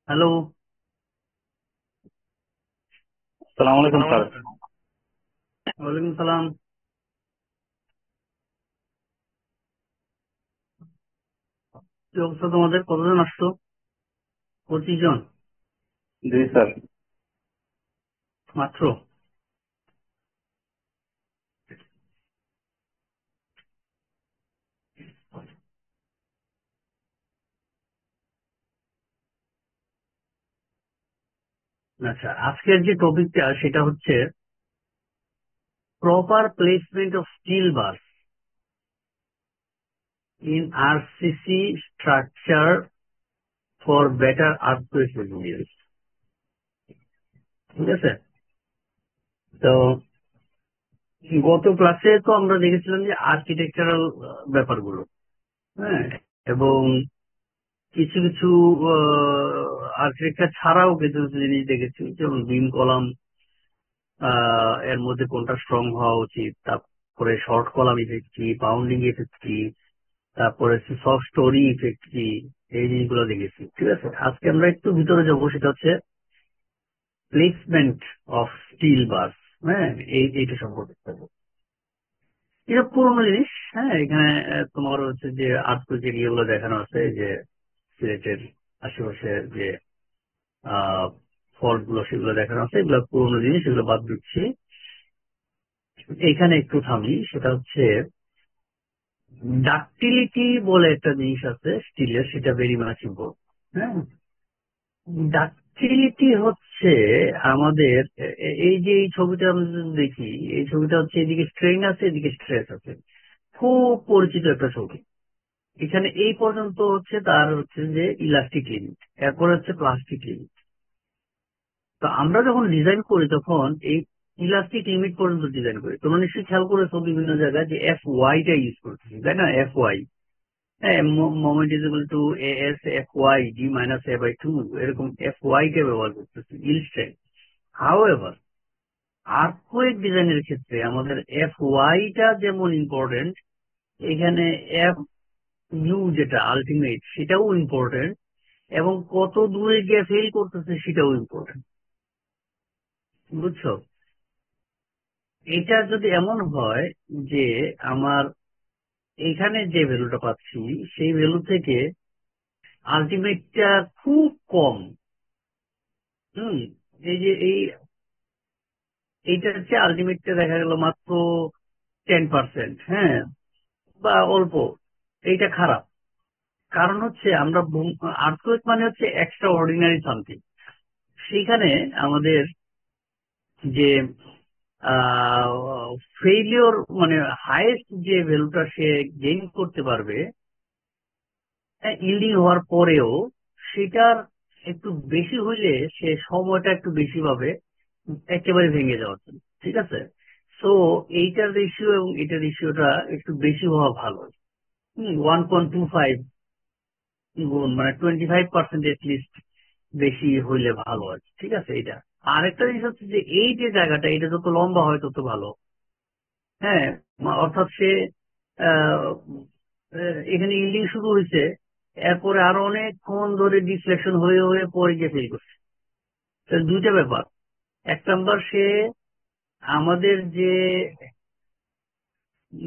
Hello. সালাম আলাইকুম sir. ওয়ালাইকুম সালাম। কি অবস্থা তোমাদের? কতজন আসছো? 25 জন জি স্যার। মাত্র? আচ্ছা, আজকের যে টপিকটা সেটা হচ্ছে proper placement of steel bar in RCC structure for better earthquake resilience. ঠিক আছে? তো গত ক্লাসে তো আমরা দেখেছিলাম যে আর্কিটেকচারাল ব্যাপারগুলো, হ্যাঁ, এবং কিছু কিছু আর্কিটেকচার ছাড়াও কিছু কিছু জিনিস দেখেছি, যেমন বিম কলাম, এর মধ্যে কোনটা স্ট্রং হওয়া উচিত, তারপরে শর্ট কলাম ইফেক্ট কি, বাউন্ডিং ইফেক্ট কি, তারপরে সফট স্টোরি ইফেক্ট কি, এই জিনিসগুলো দেখেছি। ঠিক আছে, আজকে আমরা একটু ভিতরে যাবো, সেটা হচ্ছে প্লেসমেন্ট অফ স্টিল বার্স। হ্যাঁ, এইটা সম্পর্কে থাকবো। এটা পুরোনো জিনিস। হ্যাঁ, এখানে তোমার হচ্ছে যে আর্থকুয়েকের ইয়েগুলো দেখানো আছে, যে সিলেটের আশেপাশে যে ফল্ট গুলো সেগুলো দেখানো আছে, এগুলো পুরোনো জিনিস, এগুলো বাদ দিচ্ছি। এখানে একটু থামি, সেটা হচ্ছে ডাক্টিলিটি বলে একটা জিনিস আছে স্টিলের, সেটা ভেরি মাচ ইম্পর্টেন্ট। হ্যাঁ, ডাক্টিলিটি হচ্ছে আমাদের এই যে এই ছবিটা আমরা যদি দেখি, এই ছবিটা হচ্ছে এদিকে স্ট্রেন আছে, এদিকে স্ট্রেস আছে। খুব পরিচিত একটা ছবি। এখানে এই পর্যন্ত হচ্ছে তার হচ্ছে যে ইলাস্টিক লিমিট, এরপর হচ্ছে প্লাস্টিক লিমিট। তো আমরা যখন ডিজাইন করি তখন এই ইলাস্টিক লিমিট পর্যন্ত ডিজাইন করি। তোমরা নিশ্চয়ই খেয়াল করেছো বিভিন্ন জায়গায় যে FY টা ইউজ করতেছি, তাই না? FY, হ্যাঁ, moment is equal to AS FY D-A/2, এরকম FY কে ব্যবহার করতেছি ইলস্ট্রেন। হাউএভার, আর্থকোয়েক ডিজাইনের ক্ষেত্রে আমাদের FY টা যেমন ইম্পর্টেন্ট, এখানে FU যেটা আলটিমেট সেটাও ইম্পর্টেন্ট, এবং কত দূরে গিয়ে ফেল করতেছে সেটাও ইম্পর্টেন্ট। বুঝছো? এটা যদি এমন হয় যে আমার এখানে যে ভ্যালুটা পাচ্ছি সেই ভ্যালু থেকে আলটিমেটটা খুব কম, হুম, এই যে এইটা হচ্ছে আলটিমেটটা দেখা গেল মাত্র 10%, হ্যাঁ, বা অল্প, এইটা খারাপ। কারণ হচ্ছে আমরা আর্থকোয়েক মানে হচ্ছে এক্সট্রা অর্ডিনারি সামথিং। সেখানে আমাদের যে ফেইলিওর মানে হাইয়েস্ট যে ভ্যালুটা সে গেইন করতে পারবে ইল্ডিং হওয়ার পরেও, সেটার একটু বেশি হইলে সে সময়টা একটু বেশি পাবে একেবারে ভেঙে যাওয়ার জন্য। ঠিক আছে? সো এইটার রেশিও এবং এটার রেশিওটা একটু বেশি হওয়া ভালো। 1.25 গুণ, মানে 25% এটলিস্ট বেশি হইলে ভালো আছে। ঠিক আছে? এটা আরেকটা জিনিস হচ্ছে যে এই যে জায়গাটা, এটা যত লম্বা হয় তত ভালো। হ্যাঁ, অর্থাৎ সে আহ, এখানে ইল্ডিং শুরু হয়েছে, এরপরে আরো অনেকক্ষণ ধরে ডিফ্লেকশন হয়ে হয়ে পরে গিয়ে ফেল করছে। তো দুইটা ব্যাপার। এক নাম্বার, সে আমাদের যে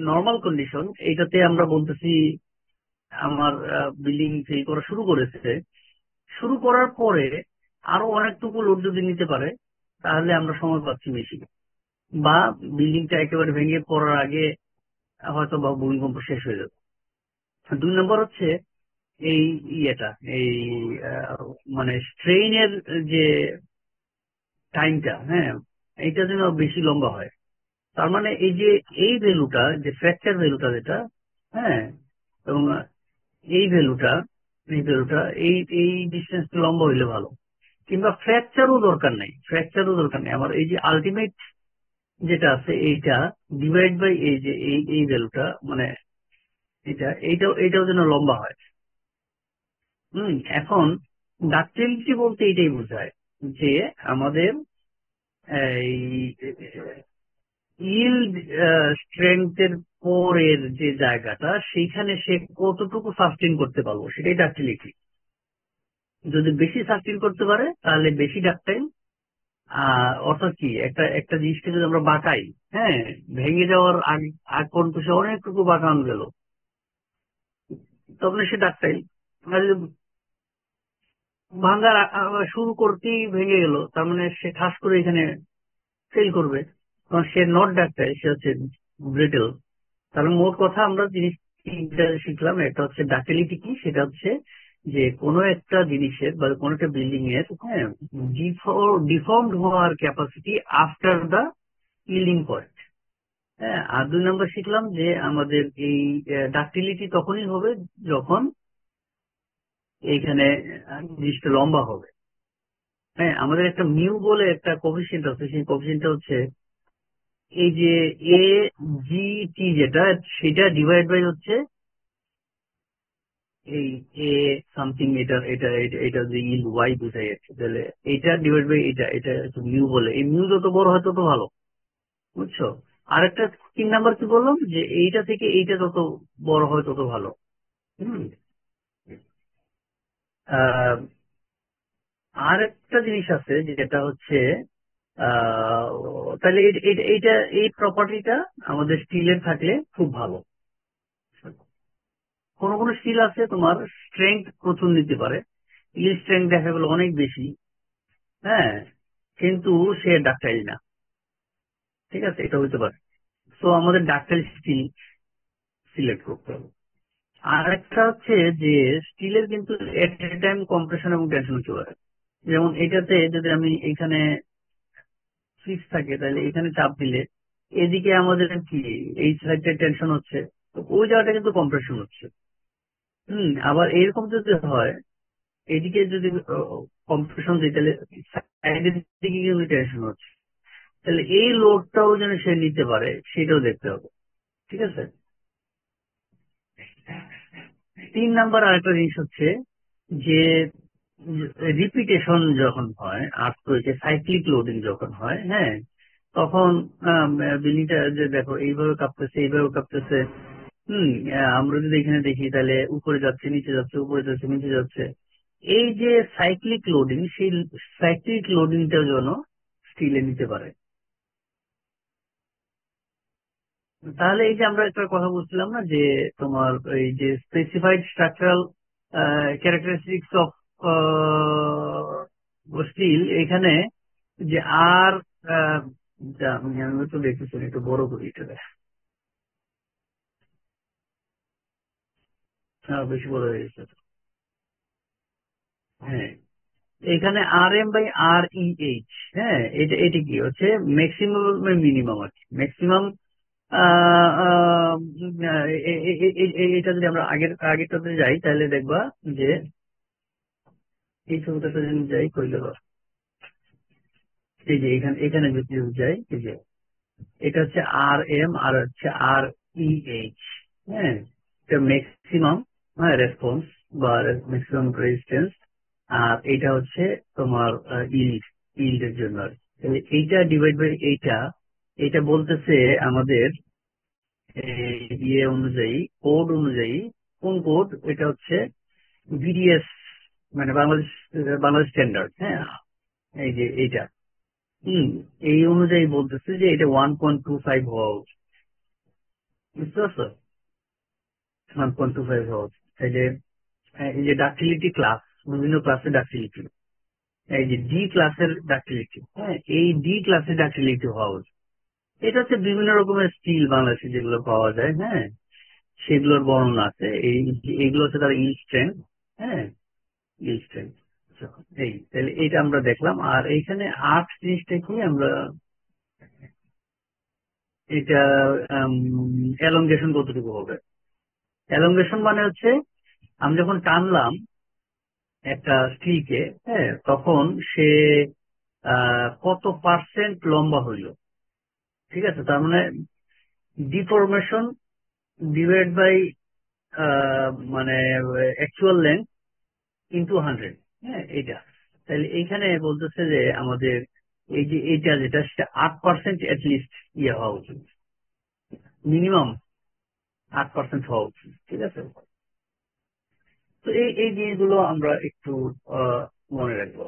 নর্মাল কন্ডিশন এইটাতে আমরা বলতেছি আমার বিল্ডিং ফেল করা শুরু করেছে, শুরু করার পরে আরো অনেকটুকু লোড যদি নিতে পারে তাহলে আমরা সময় পাচ্ছি বেশি, বা বিল্ডিংটা একেবারে ভেঙে পড়ার আগে হয়তো বা ভূমিকম্প শেষ হয়ে যাবে। দুই নম্বর হচ্ছে এই ইয়েটা, এই আহ, মানে স্ট্রেইনের যে টাইমটা, হ্যাঁ, এইটা যেন বেশি লম্বা হয়। তার মানে এই যে এই ভ্যালুটা, যে ফ্র্যাকচার ভ্যালুটা যেটা, হ্যাঁ, এবং এই ভ্যালুটা, এই ভ্যালুটা, এই ডিস্টেন্সটা লম্বা হইলে ভালো। কিংবা ফ্র্যাকচারও দরকার নেই আমার এই যে আলটিমেট যেটা আছে এইটা ডিভাইড বাই এই যে এই ভ্যালুটা, মানে এইটাও যেন লম্বা হয়। এখন ডাক্টিলিটি বলতে এটাই বোঝায় যে আমাদের ইল্ড স্ট্রেংথের পরের যে জায়গাটা, সেইখানে সে কতটুকু সাস্টেন করতে পারবো, সেটাই ডাক্টিলিটি। যদি বেশি সার্কিল করতে পারে তাহলে বেশি ডাকটাইল। অর্থাৎ কি, একটা একটা জিনিসকে যদি আমরা বাঁকাই, হ্যাঁ, ভেঙে যাওয়ার আগ আগ পর্যন্ত সে অনেকটুকু বাঁকানো গেল, তখন সে ডাকটাইল। আর যদি ভাঙার শুরু করতেই ভেঙে গেল, তার মানে সে ঠাস করে এখানে ফেল করবে, কারণ সে নট ডাকটাইল, সে হচ্ছে ব্রিটেল। তাহলে মোট কথা আমরা জিনিস তিনটা শিখলাম। একটা হচ্ছে ডাক্টিলিটি কি, সেটা হচ্ছে যে কোনো একটা জিনিসের বা কোনো একটা বিল্ডিং এর, হ্যাঁ, ডিফর্মড হওয়ার capacity after the yielding point. হ্যাঁ, আর 2 নম্বর শিখলাম যে আমাদের এই ডাক্টিলিটি তখনই হবে যখন এইখানে জিনিসটা লম্বা হবে। হ্যাঁ, আমাদের একটা মিউ বলে একটা কোফিসিয়েন্ট আছে, সেই কোফিসিয়েন্টটা হচ্ছে এই যে এ জি টি, যেটা সেটা ডিভাইড বাই হচ্ছে এই এ সামথিং, এটা এটা এটা এটা যে ইল ওয়াই বোঝাই যাচ্ছে, তাহলে এটা ডিভাইড বাই এটা, এটা মিউ বলে। এই মিউ যত বড় হয় তত ভালো, বুঝছো? আরেকটা 3 নাম্বার কি বললাম, যে এইটা থেকে এইটা যত বড় হয় তত ভালো। হুম। আহ, আর একটা জিনিস আছে যেটা হচ্ছে আহ, তাহলে এইটা এই প্রপার্টিটা আমাদের স্টিলের থাকলে খুব ভালো। কোন কোন স্টিল আছে তোমার স্ট্রেংথ প্রচুর নিতে পারে, ইল স্ট্রেংথ দেখা গেল অনেক বেশি, হ্যাঁ, কিন্তু সে ডাক্তাইল না। ঠিক আছে, এটা হতে পারে। তো আমাদের ডাক্তাইল স্টিল সিলেক্ট করতে হবে। আর একটা হচ্ছে যে স্টিলের কিন্তু এট এ টাইম কম্প্রেশন এবং টেনশন হতে পারে। যেমন এটাতে যদি আমি এখানে ফিক্স থাকে, তাহলে এখানে চাপ দিলে এদিকে আমাদের কি এই সাইডটা টেনশন হচ্ছে, তো ওই জায়গাটা কিন্তু কম্প্রেশন হচ্ছে। আবার এরকম যদি হয়, এদিকে যদি কম্প্রেশন দিই, তাহলে সাইডের দিকে কিন্তু টেনশন হচ্ছে। তাহলে এই লোডটাও যেন সে নিতে পারে, সেটাও দেখতে হবে। ঠিক আছে। 3 নাম্বার আরেকটা জিনিস হচ্ছে যে রিপিটেশন যখন হয়, আর্থকুয়েকে সাইক্লিক লোডিং যখন হয়, হ্যাঁ, তখন বিল্ডিংটা যে দেখো এইভাবে কাঁপতেছে, এইভাবে কাঁপতেছে। আমরা যদি এখানে দেখি, তাহলে উপরে যাচ্ছে, নিচে যাচ্ছে, উপরে যাচ্ছে, নিচে যাচ্ছে। এই যে সাইক্লিক লোডিং, সেই সাইক্লিক লোডিংটা যেন স্টিলে নিতে পারে। তাহলে এই যে আমরা একটা কথা বলছিলাম না, যে তোমার এই যে specified structural characteristics of steel, এখানে যে আর আহ, যা আমি তো দেখতেছি না, একটু বড় করি এটা বেশি বড় হয়ে গেছে। হ্যাঁ, এখানে R M by R E H, হ্যাঁ, এটা এটি কি হচ্ছে, ম্যাক্সিমাম মিনিমাম আর কি, ম্যাক্সিমাম। এটা যদি আমরা আগেরটাতে যাই, তাহলে দেখবা যে এই ছবিটাতে যদি যাই, কইলে এই যে এখানে এখানে যদি যাই, এই যে এটা হচ্ছে আর এম আর হচ্ছে আর ই এইচ। হ্যাঁ, এটা ম্যাক্সিমাম, হ্যাঁ, রেসপন্স বা ম্যাক্সিমাম রেজিস্ট্যান্স। আর এটা হচ্ছে তোমার ইল্ড, ইল্ডের জন্য আর কি। তাহলে এইটা ডিভাইড বাই এইটা, এটা বলতেছে আমাদের ইয়ে অনুযায়ী, কোড অনুযায়ী। কোন কোড? এটা হচ্ছে বিডিএস, মানে বাংলাদেশ বাংলাদেশ স্ট্যান্ডার্ড। হ্যাঁ, এই যে এইটা, হুম এই অনুযায়ী বলতেছে যে এটা 1.25 হওয়া উচিত। বুঝতে পারছো? 1.25 হওয়া উচিত। এই যে ডাক্টিলিটি ক্লাস, বিভিন্ন ক্লাসের ডাক্টিলিটি, এই যে ডি ক্লাসের ডাক্টিলিটি, হ্যাঁ, এই ডি ক্লাসের ডাক্টিলিটি হওয়া উচিত। এটা হচ্ছে বিভিন্ন রকমের স্টিল বাংলাদেশে যেগুলো পাওয়া যায়, হ্যাঁ, সেগুলোর বর্ণনা আছে। এইগুলো হচ্ছে তার ইল স্ট্রেংথ। হ্যাঁ, ইল স্ট্রেংথ। এই তাহলে এইটা আমরা দেখলাম। আর এইখানে আর্ট জিনিসটা কি, আমরা এটা এলঙ্গেশন কতটুকু হবে। এলঙ্গেশন মানে হচ্ছে আমি যখন টানলাম একটা স্টিলকে, হ্যাঁ, তখন সে কত পার্সেন্ট লম্বা হইল। ঠিক আছে, তার মানে ডিফরমেশন ডিভাইড বাই মানে অ্যাকচুয়াল লেন্থ ইন্টু 100। হ্যাঁ, এইটা। তাহলে এইখানে বলতেছে যে আমাদের এই যে এইটা যেটা, সেটা 8% লিস্ট ইয়ে হওয়া উচিত, মিনিমাম 8% হওয়া উচিত। ঠিক আছে। তো এই এই জিনিসগুলো আমরা একটু মনে রাখবো।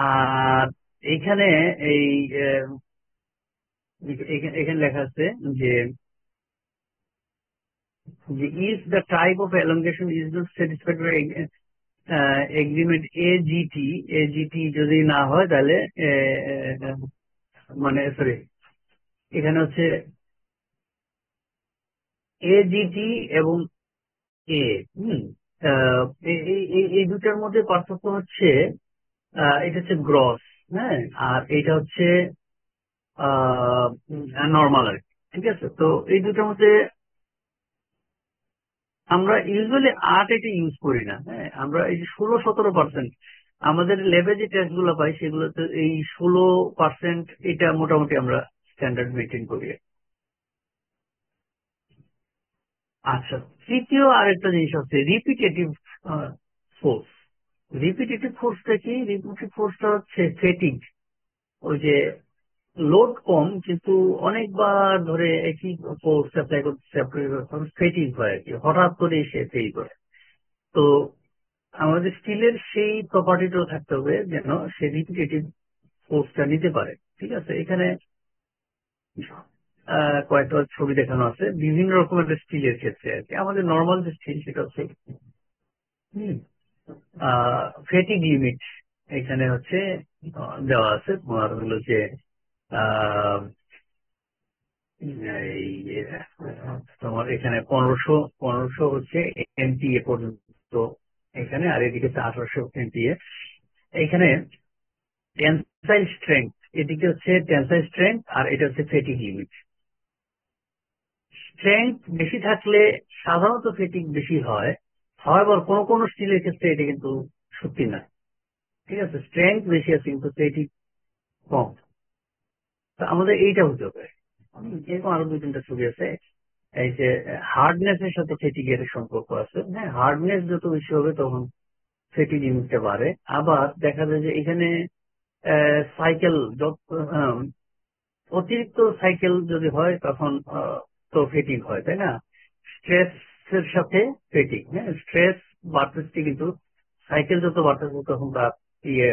আর এইখানে এই আহ, এখানে লেখা আছে যে if the type of elongation is not satisfactory agreement AGT যদি না হয় তাহলে মানে সরি, এখানে হচ্ছে এজিটি এবং এ হম আহ, এই দুটার মধ্যে পার্থক্য হচ্ছে এটা হচ্ছে গ্রস, হ্যাঁ, আর এটা হচ্ছে নর্মাল আর কি। ঠিক আছে, তো এই দুটার মধ্যে আমরা ইউজুয়ালি 8 এটা ইউজ করি না, হ্যাঁ, আমরা এই যে 16-17% আমাদের ল্যাবে যে টেস্ট গুলো পাই সেগুলোতে এই 16% এটা মোটামুটি আমরা স্ট্যান্ডার্ড মেনটেন করি। আচ্ছা, তৃতীয় আরেকটা জিনিস হচ্ছে রিপিটেটিভ ফোর্স। রিপিটেটিভ ফোর্সটা কি? রিপিটেটিভ ফোর্সটা হচ্ছে ফেটিগ। ওই যে লোড কম কিন্তু অনেকবার ধরে একই ফোর্স অ্যাপ্লাই করতে ফেটিগ হয় আর কি, হঠাৎ করে এসে ফেল করে। তো আমাদের স্টিলের সেই প্রপার্টিটাও থাকতে হবে যেন সে রিপিটেটিভ ফোর্সটা নিতে পারে। ঠিক আছে, এখানে কয়েকটা ছবি দেখানো আছে বিভিন্ন রকমের স্টিলের ক্ষেত্রে আর কি। আমাদের নর্মাল যে স্টিল সেটা হচ্ছে ফেটিগ লিমিট এখানে হচ্ছে দেওয়া আছে। তোমার হলো যে আহ, এই তোমার এখানে 1500 হচ্ছে এমপিএ পর্যন্ত এখানে, আর এদিকে হচ্ছে 1800 এমপিএ। এখানে টেনসাইল স্ট্রেংথ, এদিকে হচ্ছে টেনসাইল স্ট্রেংথ আর এটা হচ্ছে ফেটিগ লিমিট। স্ট্রেংথ বেশি থাকলে সাধারণত ফেটিগ বেশি হয়, আবার কোন কোন স্টিলের ক্ষেত্রে এটা কিন্তু সত্যি না। ঠিক আছে, স্ট্রেংথ বেশি আছে কিন্তু ফেটিগ কম। তো আমাদের এইটা হতে হবে। এরকম আরো 2-3টা ছবি আছে। এই যে হার্ডনেস এর সাথে ফেটিগ এর সম্পর্ক আছে, হ্যাঁ, হার্ডনেস যত বেশি হবে তখন ফেটিগ লিমিটটা বাড়ে। আবার দেখা যায় যে এখানে সাইকেল অতিরিক্ত সাইকেল যদি হয় তখন তো ফেটিগ হয়, তাই না? স্ট্রেস এর সাথে ফেটিগ, হ্যাঁ, স্ট্রেস বাড়তেছে কিন্তু সাইকেল যত বাড়তেছে তখন তার ইয়ে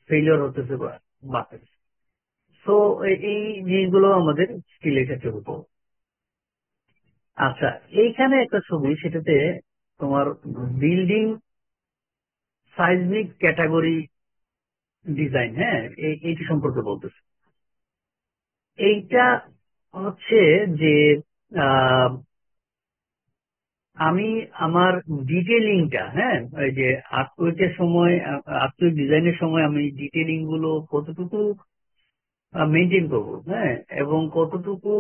ফেলিওর হতেছে বা বাড়তেছে। তো এই জিনিসগুলো আমাদের স্কিলের ক্ষেত্রে হতো। আচ্ছা, এইখানে একটা ছবি, সেটাতে তোমার বিল্ডিং সাইজমিক ক্যাটাগরি ডিজাইন, হ্যাঁ, এইটি সম্পর্কে বলতেছে। এইটা হচ্ছে যে আহ, আমি আমার ডিটেলিংটা, হ্যাঁ, ওই যে আর্টওয়ার্কের সময়, আর্টওয়ার্ক ডিজাইনের সময় আমি ডিটেলিং গুলো কতটুকু মেনটেন করব, হ্যাঁ, এবং কতটুকু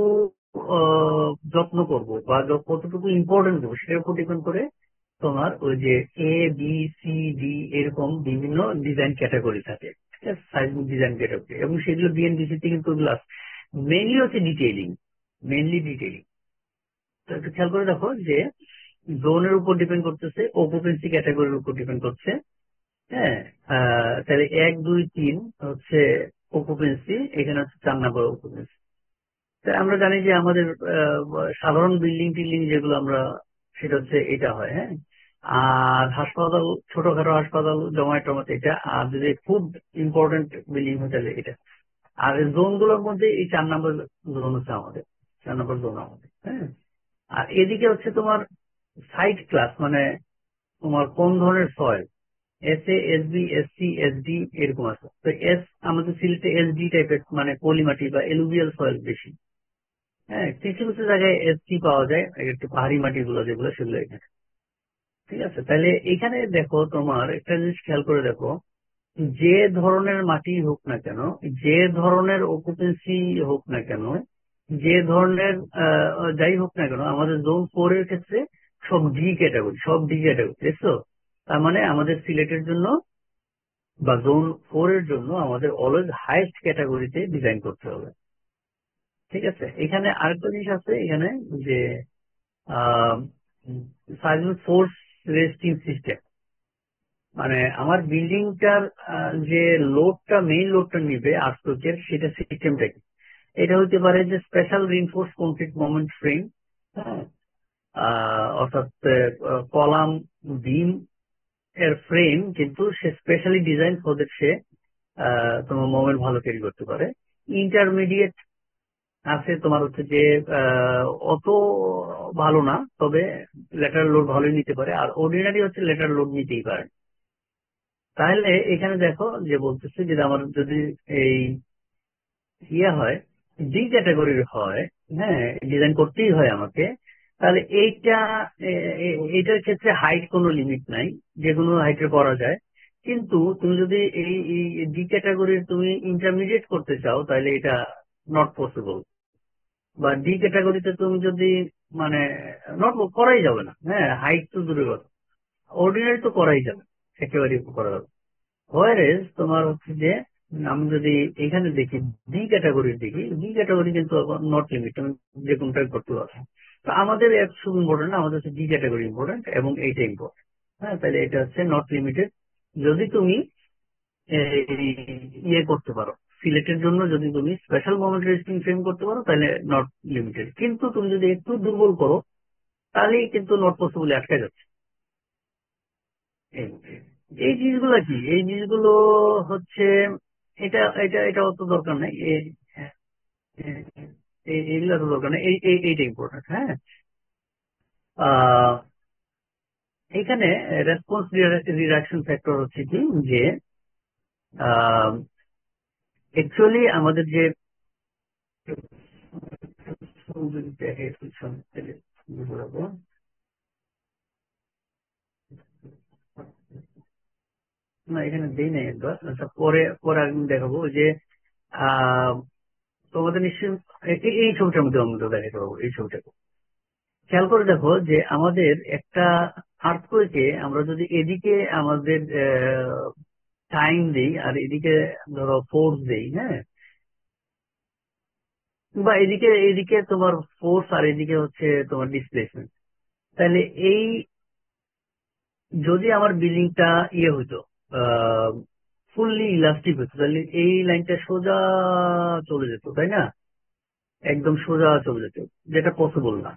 যত্ন করব বা কতটুকু ইম্পর্টেন্ট দেবো সেটার উপর ডিপেন্ড করে তোমার ওই যে ABCD এরকম বিভিন্ন ডিজাইন ক্যাটাগরি থাকে। ঠিক আছে, সাইজবুক ডিজাইন ক্যাটাগরি, এবং সেগুলো বিএনডিসি তে কিন্তু ওগুলো মেনলি হচ্ছে ডিটেইলিং, মেনলি ডিটেইলিং। তো একটু খেয়াল করে দেখো যে জোনের উপর ডিপেন্ড করতেছে, অকুপেন্সি ক্যাটাগরির উপর ডিপেন্ড করছে, হ্যাঁ। তাহলে 1, 2, 3 হচ্ছে অকুপেন্সি, এখানে হচ্ছে 4 নম্বর অকুপেন্সি। তাই আমরা জানি যে আমাদের সাধারণ বিল্ডিং টিল্ডিং যেগুলো আমরা, সেটা হচ্ছে এটা হয়, হ্যাঁ। আর হাসপাতাল, ছোটখাটো হাসপাতাল, জমায়েত টমাতে এটা, আর যদি খুব ইম্পর্টেন্ট বিল্ডিং হয় তাহলে এটা। আর জোন গুলোর মধ্যে এই 4 নম্বর জোন হচ্ছে আমাদের, 4 নম্বর জোন আমাদের, হ্যাঁ। আর এদিকে হচ্ছে তোমার সাইট ক্লাস, মানে তোমার কোন ধরনের soil, SA, SB, SC, SD এরকম আছে। তো আমাদের সিলেটে SD টাইপের মানে পলি মাটি বা এলুভিয়াল সয়েল বেশি, হ্যাঁ। কিছু কিছু জায়গায় SC পাওয়া যায়, একটু পাহাড়ি মাটি গুলো যেগুলো, সেগুলো এখানে। ঠিক আছে, তাহলে এখানে দেখো তোমার একটা জিনিস খেয়াল করে দেখো, যে ধরনের মাটি হোক না কেন, যে ধরনের অকুপেন্সি হোক না কেন, যে ধরনের যাই হোক না কেন, আমাদের জোন 4 এর ক্ষেত্রে সব ডি ক্যাটাগরি, দেখছো? তার মানে আমাদের সিলেটের জন্য বা জোন 4 এর জন্য আমাদের অলওয়েজ হাইয়েস্ট ক্যাটাগরিতে ডিজাইন করতে হবে। ঠিক আছে, এখানে আরেকটা জিনিস আছে এখানে যে সাইজমেন্ট ফোর্স রেস্টিং সিস্টেম, মানে আমার বিল্ডিংটার যে লোডটা, মেইন লোডটা নিবে আর্টওয়ার্কের, সেটা সিস্টেমটা কি? এটা হতে পারে যে special reinforce concrete moment frame, হ্যাঁ, অর্থাৎ কলাম বিম এর ফ্রেম কিন্তু সে স্পেশালি ডিজাইন ফর দ্যাট সে তোমার মোমেন্ট ভালো ক্যারি করতে পারে। ইন্টারমিডিয়েট আছে তোমার হচ্ছে যে অত ভালো না, তবে লেটারাল লোড ভালোই নিতে পারে, আর অর্ডিনারি হচ্ছে লেটারাল লোড নিতেই পারে। তাহলে এখানে দেখো যে বলতেছে যে আমার যদি এই ইয়ে হয়, ডি ক্যাটাগরির হয়, হ্যাঁ, ডিজাইন করতেই হয় আমাকে, তাহলে এইটার ক্ষেত্রে হাইট কোনো লিমিট নাই, যে কোনো হাইটে করা যায়। কিন্তু তুমি যদি এই ডি ক্যাটাগরির তুমি ইন্টারমিডিয়েট করতে চাও তাহলে এটা নট পসিবল। বা ডি ক্যাটাগরিতে তুমি যদি মানে নট করাই যাবে না, হ্যাঁ, হাইট তো দূরের কথা, অর্ডিনারি তো করাই যাবে, একেবারেই করা যাবে। হোয়ারেজ তোমার হচ্ছে যে আমি যদি এখানে দেখি ডি ক্যাটাগরির দেখি, ডি ক্যাটাগরি কিন্তু নট লিমিট, তুমি যে কোনটাই করতে পারো। তো আমাদের খুব ইম্পর্টেন্ট, আমাদের হচ্ছে ডি ক্যাটাগরি ইম্পর্টেন্ট এবং এইটা ইম্পর্টেন্ট। হ্যাঁ, তাহলে এটা হচ্ছে নট লিমিটেড। যদি তুমি এই ইয়ে করতে পারো, সিলেটের জন্য যদি তুমি স্পেশাল মোমেন্ট রেজিস্টিং ফ্রেম করতে পারো তাহলে নট লিমিটেড। কিন্তু তুমি যদি একটু দুর্বল করো তাহলেই কিন্তু নট পসিবল আটকে যাচ্ছে। এই এই জিনিসগুলো কি, এই জিনিসগুলো হচ্ছে এটা এটা এটা অত দরকার নাই, এইগুলো তো দরকার নেই, এইটা ইম্পর্টেন্ট। হ্যাঁ, আহ, এখানে রেসপন্স রিডাকশন ফ্যাক্টর হচ্ছে কি যে অ্যাকচুয়ালি আমাদের যে যদি দেখে পিছন থেকে বলবো, না এখানে দেই নাই একবার, আচ্ছা পরে পরে একদিন দেখাবো ওই যে আহ, তোমাদের নিশ্চয়ই এই ছবিটার মধ্যে আমরা দেখাতে পারবো। এই ছবিটা খেয়াল করে দেখো যে আমাদের একটা আর্থকোয়েকে আমরা যদি এদিকে আমাদের টাইম দিই আর এদিকে ধরো ফোর্স দেই, হ্যাঁ, বা এদিকে এদিকে তোমার ফোর্স আর এদিকে হচ্ছে তোমার ডিসপ্লেসমেন্ট, তাহলে এই যদি আমার বিল্ডিংটা ইয়ে হতো ফুললি ইলাস্টিক হতো তাহলে এই লাইনটা সোজা চলে যেত, তাই না? একদম সোজা চলে যেত, যেটা পসিবল না।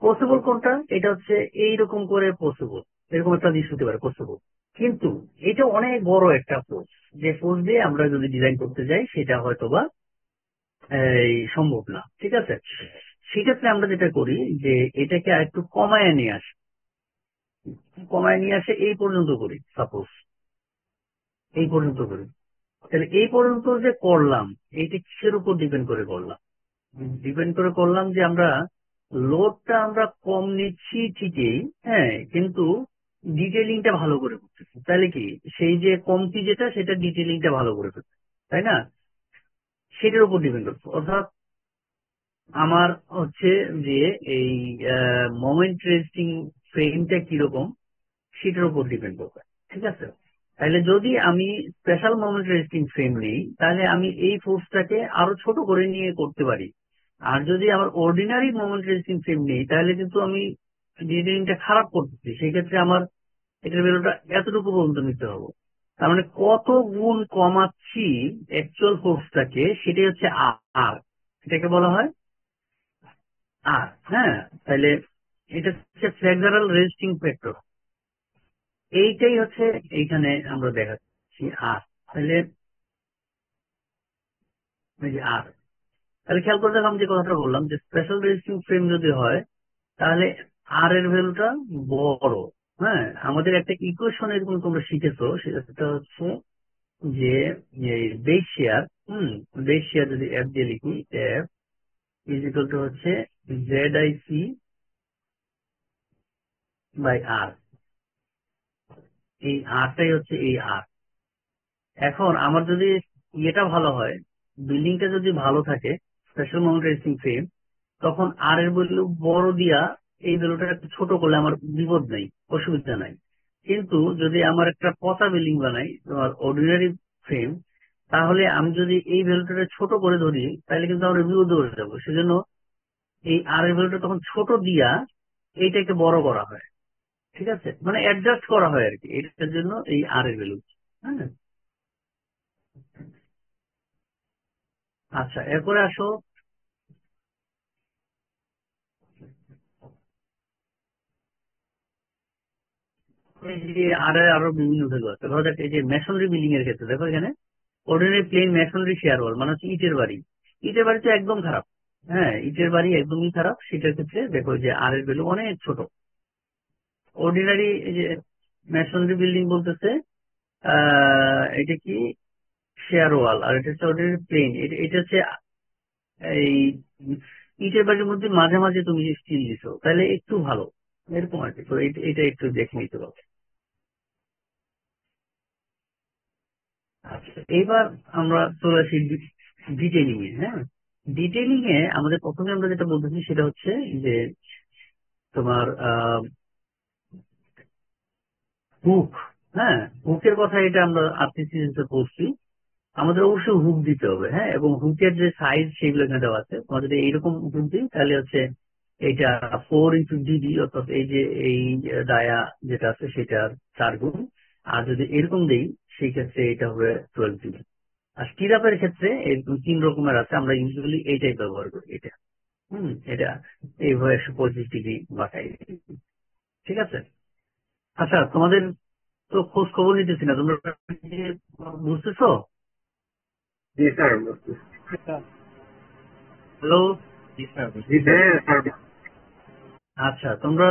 পসিবল কোনটা? এটা হচ্ছে এইরকম করে পসিবল, এরকম একটা জিনিস হতে পারে পসিবল। কিন্তু এটা অনেক বড় একটা ফোর্স, যে ফোর্স দিয়ে আমরা যদি ডিজাইন করতে যাই সেটা হয়তো বা এই সম্ভব না। ঠিক আছে, সেক্ষেত্রে আমরা যেটা করি যে এটাকে আরেকটু কমায় নিয়ে আসি, কমায় নিয়ে আসে এই পর্যন্ত করি, সাপোজ এই পর্যন্ত করি। তাহলে এই পর্যন্ত যে করলাম, এইটা কিসের উপর ডিপেন্ড করে করলাম? ডিপেন্ড করে করলাম যে আমরা লোডটা আমরা কম নিচ্ছি ঠিকই, হ্যাঁ, কিন্তু ডিটেলিংটা ভালো করে করতেছি। তাহলে কি সেই যে কমতি যেটা সেটা ডিটেলিংটা ভালো করে করছে, তাই না? সেটার উপর ডিপেন্ড করছে। অর্থাৎ আমার হচ্ছে যে এই মোমেন্ট রেজিস্টিং ফ্রেমটা কিরকম সেটার উপর ডিপেন্ড করবে। ঠিক আছে, তাহলে যদি আমি স্পেশাল মোমেন্ট রেজিস্টিং ফ্রেম নিই তাহলে আমি এই ফোর্সটাকে আরো ছোট করে নিয়ে করতে পারি। আর যদি আমার অর্ডিনারি মোমেন্ট রেজিস্টিং ফ্রেম নেই তাহলে কিন্তু আমি ডিজাইনটা খারাপ করতেছি, সেই ক্ষেত্রে আমার এটার ভ্যালুটা এতটুকু পর্যন্ত নিতে হবে। তার মানে কত গুণ কমাচ্ছি অ্যাকচুয়াল ফোর্সটাকে, সেটাই হচ্ছে আর, এটাকে বলা হয় আর। হ্যাঁ, তাহলে এটা হচ্ছে ফ্লেক্সারাল রেজিস্টিং ফ্যাক্টর, এইটাই হচ্ছে এইখানে আমরা দেখাচ্ছি আর। তাহলে এই যে আর, তাহলে খেয়াল করে দেখলাম যে কথাটা বললাম যে স্পেশাল রেজিস্টিং ফ্রেম যদি হয় তাহলে আর এর ভ্যালুটা বড়। হ্যাঁ, আমাদের একটা ইকুয়েশন এরকম তোমরা শিখেছো, সেটা হচ্ছে যে বেস শেয়ার, বেস শেয়ার যদি এফ দিয়ে লিখি, এফ ইজ ইকুয়াল টু হচ্ছে জেড আই সি বাই আর। এই আরটাই হচ্ছে এই আর। এখন আমার যদি ইয়েটা ভালো হয়, বিল্ডিংটা যদি ভালো থাকে, স্পেশাল মাউন্ট রেজিস্টিং ফ্রেম, তখন আর এর ভ্যালু বড় দিয়া এই ভ্যালুটা একটু ছোট করলে আমার বিপদ নাই, অসুবিধা নাই। কিন্তু যদি আমার একটা পচা বিল্ডিং বানাই তোমার অর্ডিনারি ফ্রেম, তাহলে আমি যদি এই ভ্যালুটাকে ছোট করে ধরি তাহলে কিন্তু আমরা বিপদে পড়ে যাবো। সেজন্য এই আর এর ভ্যালুটা তখন ছোট দিয়া এইটাকে বড় করা হয়। ঠিক আছে, মানে অ্যাডজাস্ট করা হয় আর কি, এটার জন্য এই আর এর ভ্যালু। হ্যাঁ, আচ্ছা এরপরে আসো। এই যে আরো বিভিন্ন ভ্যালু আছে। ধরো দেখ, এই যে মেশনারি বিল্ডিং এর ক্ষেত্রে দেখো এখানে ordinary plain masonry shear wall মানে হচ্ছে ইটের বাড়ি। ইটের বাড়ি তো একদম খারাপ। হ্যাঁ, ইটের বাড়ি একদমই খারাপ। সেটার ক্ষেত্রে দেখো যে আর এর ভ্যালু অনেক ছোট। অর্ডিনারি এই যে মেশনারি বিল্ডিং বলতেছে এটা কি শেয়ার ওয়াল, আর এটা হচ্ছে অর্ডিনারি প্লেন। এটা হচ্ছে এই ইটের বাড়ির মধ্যে মাঝে মাঝে তুমি স্টিল দিছো তাহলে একটু ভালো, এরকম আর কি। তো এটা একটু দেখে নিতে হবে। আচ্ছা, এবার আমরা চলে আসি ডিটেইলিং এ। হ্যাঁ, ডিটেইলিং এ আমাদের প্রথমে আমরা যেটা বলতেছি সেটা হচ্ছে যে তোমার হুক। হ্যাঁ, হুকের কথা এটা আমরা আর্টিসিতে পড়ছি। আমাদের অবশ্যই হুক দিতে হবে। হ্যাঁ, এবং হুকের যে সাইজ সেগুলো এখানে দেওয়া আছে। তোমার যদি এইরকম হুক দিই তাহলে হচ্ছে এইটা 4x DB, অর্থাৎ এই যে এই ডায়া যেটা আছে সেটার 4 গুণ। আর যদি এরকম দেই সেই ক্ষেত্রে এটা হবে 12 GB। আর স্টিরাপের ক্ষেত্রে এরকম 3 রকমের আছে, আমরা ইউজুয়ালি এইটাই ব্যবহার করি। এটা এটা এইভাবে 125 ডিগ্রি বাঁকাই। ঠিক আছে। আচ্ছা, তোমাদের তো খোঁজ খবর নিতেছি না, তোমরা কি বুঝতেছো? জি স্যার। হ্যালো। জি স্যার। জি স্যার। আচ্ছা, তোমরা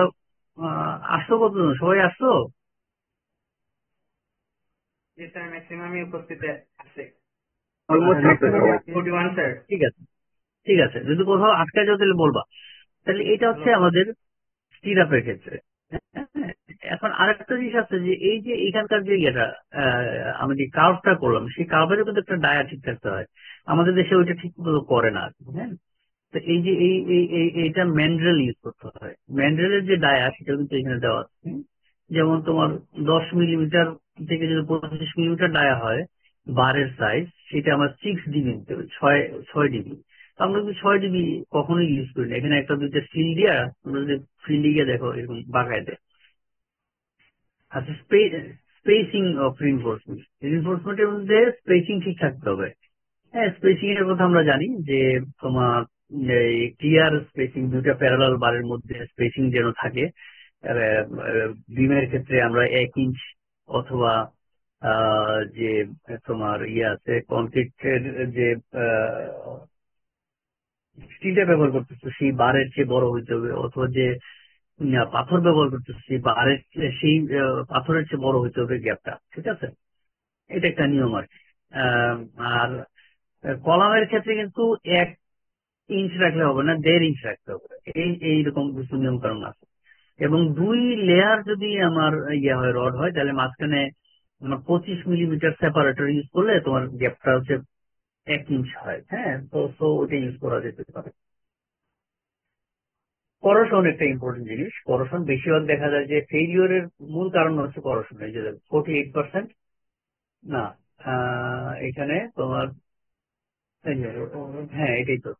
আসছো কতজন? সবাই আসছো? জি স্যার, ম্যাক্সিমামই উপস্থিত আছে। অলমোস্ট আছে সবাই। 41 স্যার। ঠিক আছে, ঠিক আছে। যদি কোথাও আটকা যাও তাহলে বলবা। তাহলে এটা হচ্ছে আমাদের সিরাপের ক্ষেত্রে। হ্যাঁ, এখন আরেকটা জিনিস আছে যে এই যে এখানকার যে ইয়েটা আমি যে কার্ভটা করলাম সেই কার্ভের কিন্তু একটা ডায়া ঠিক থাকতে হয়। আমাদের দেশে ওইটা ঠিক মতো করে না আর কি। হ্যাঁ, তো এই যে এইটা ম্যান্ড্রেল ইউজ করতে হয়। ম্যান্ড্রেলের যে ডায়া সেটা কিন্তু এখানে দেওয়া আছে। যেমন তোমার 10 মিলিমিটার থেকে যদি 25 মিলিমিটার ডায়া হয় বারের সাইজ, সেটা আমার 6 ডিবি দিতে হবে, 6 ডিবি। আমরা কিন্তু 6 ডিবি কখনোই ইউজ করি না। এখানে একটা দুইটা সিল দিয়া তোমরা যদি ফিল্ডে গিয়ে দেখো এরকম বাঁকায় দেয়। আচ্ছা, স্পেসিং অফ রিনফোর্সমেন্ট। রিনফোর্সমেন্টের মধ্যে স্পেসিং ঠিক থাকতে হবে। হ্যাঁ, স্পেসিং এর কথা আমরা জানি যে তোমার ক্লিয়ার স্পেসিং, দুইটা প্যারালাল বারের মধ্যে স্পেসিং যেন থাকে। বিমের ক্ষেত্রে আমরা 1 ইঞ্চ অথবা যে তোমার ইয়ে আছে কনক্রিটের যে স্টিলটা ব্যবহার করতেছো সেই বারের চেয়ে বড় হইতে হবে, অথবা যে পাথর ব্যবহার করতেছো সেই বারের সেই পাথরের চেয়ে বড় হইতে হবে গ্যাপটা। ঠিক আছে, এটা একটা নিয়ম আর কি। আর কলামের ক্ষেত্রে কিন্তু 1 ইঞ্চ রাখলে হবে না, 1.5 ইঞ্চ রাখতে হবে। এইরকম কিছু নিয়ম কানুন আছে। এবং 2 লেয়ার যদি আমার ইয়ে হয়, রড হয়, তাহলে মাঝখানে আমার 25 মিলিমিটার সেপারেটর ইউজ করলে তোমার গ্যাপটা হচ্ছে 1 ইঞ্চ হয়। হ্যাঁ, তো ওটা ইউজ করা যেতে পারে। করোশন একটা ইম্পর্টেন্ট জিনিস। করোশন বেশিরভাগ দেখা যায় যে ফেইলিওরের মূল কারণ হচ্ছে করোশন। এই যে 48%। না, এখানে তোমার এই যে, হ্যাঁ এটাই তো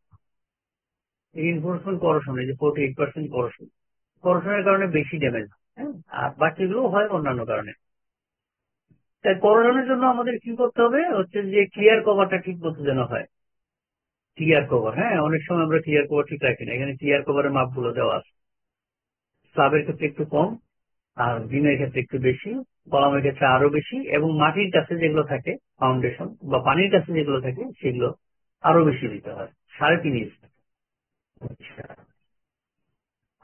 রিইনফোর্সমেন্ট করোশন। এই যে 48% করোশন, করোশনের কারণে বেশি ড্যামেজ। হ্যাঁ, আর বাকিগুলো হয় অন্যান্য কারণে। তাই করোশনের জন্য আমাদের কি করতে হবে হচ্ছে যে ক্লিয়ার কভারটা ঠিক মতো যেন হয়। ক্লিয়ার কভার, হ্যাঁ, অনেক সময় আমরা ক্লিয়ার কভার ঠিক রাখি না। এখানে ক্লিয়ার কভারের মাপগুলো দেওয়া আছে। স্ল্যাবের ক্ষেত্রে একটু কম, আর বিমের ক্ষেত্রে একটু বেশি, কলামের ক্ষেত্রে আরো বেশি, এবং মাটির কাছে যেগুলো থাকে ফাউন্ডেশন বা পানির কাছে যেগুলো থাকে সেগুলো আরো বেশি দিতে হয়, 3.5 ইঞ্চ।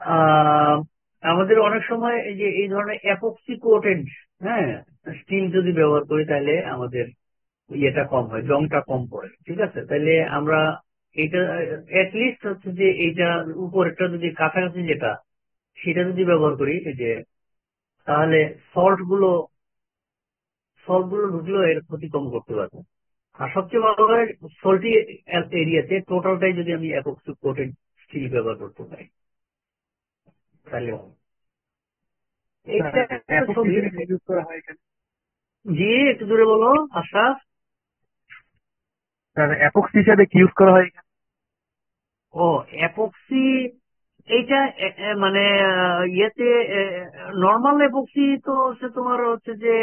আহ, আমাদের অনেক সময় এই যে এই ধরনের অ্যাপক্সি কোটেড, হ্যাঁ, স্টিল যদি ব্যবহার করি তাহলে আমাদের ইয়েটা কম হয়, জংটা কম পড়ে। ঠিক আছে, তাহলে আমরা এটা লিস্ট হচ্ছে যে এইটা উপরেরটা যদি কাছাকাছি যেটা সেটা যদি ব্যবহার করি এই যে, তাহলে সল্ট গুলো সল্ট গুলো ঢুকলেও এর ক্ষতি কম করতে পারবো। আর সবচেয়ে ভালো হয় সল্টি এরিয়াতে টোটালটাই যদি আমি অ্যাপক্সি কোটেড স্টিল ব্যবহার করতে পারি তাহলে এইটা একটা ছবি। ইউজ করা হয় এখানে। জি, একটু দূরে বলো আশরাফ। স্যার অ্যাপক্স হিসাবে কি ইউজ করা হয় এখানে? ও, অ্যাপক্সি এইটা মানে ইয়েতে নর্মাল এপক্সি তো হচ্ছে তোমার হচ্ছে যে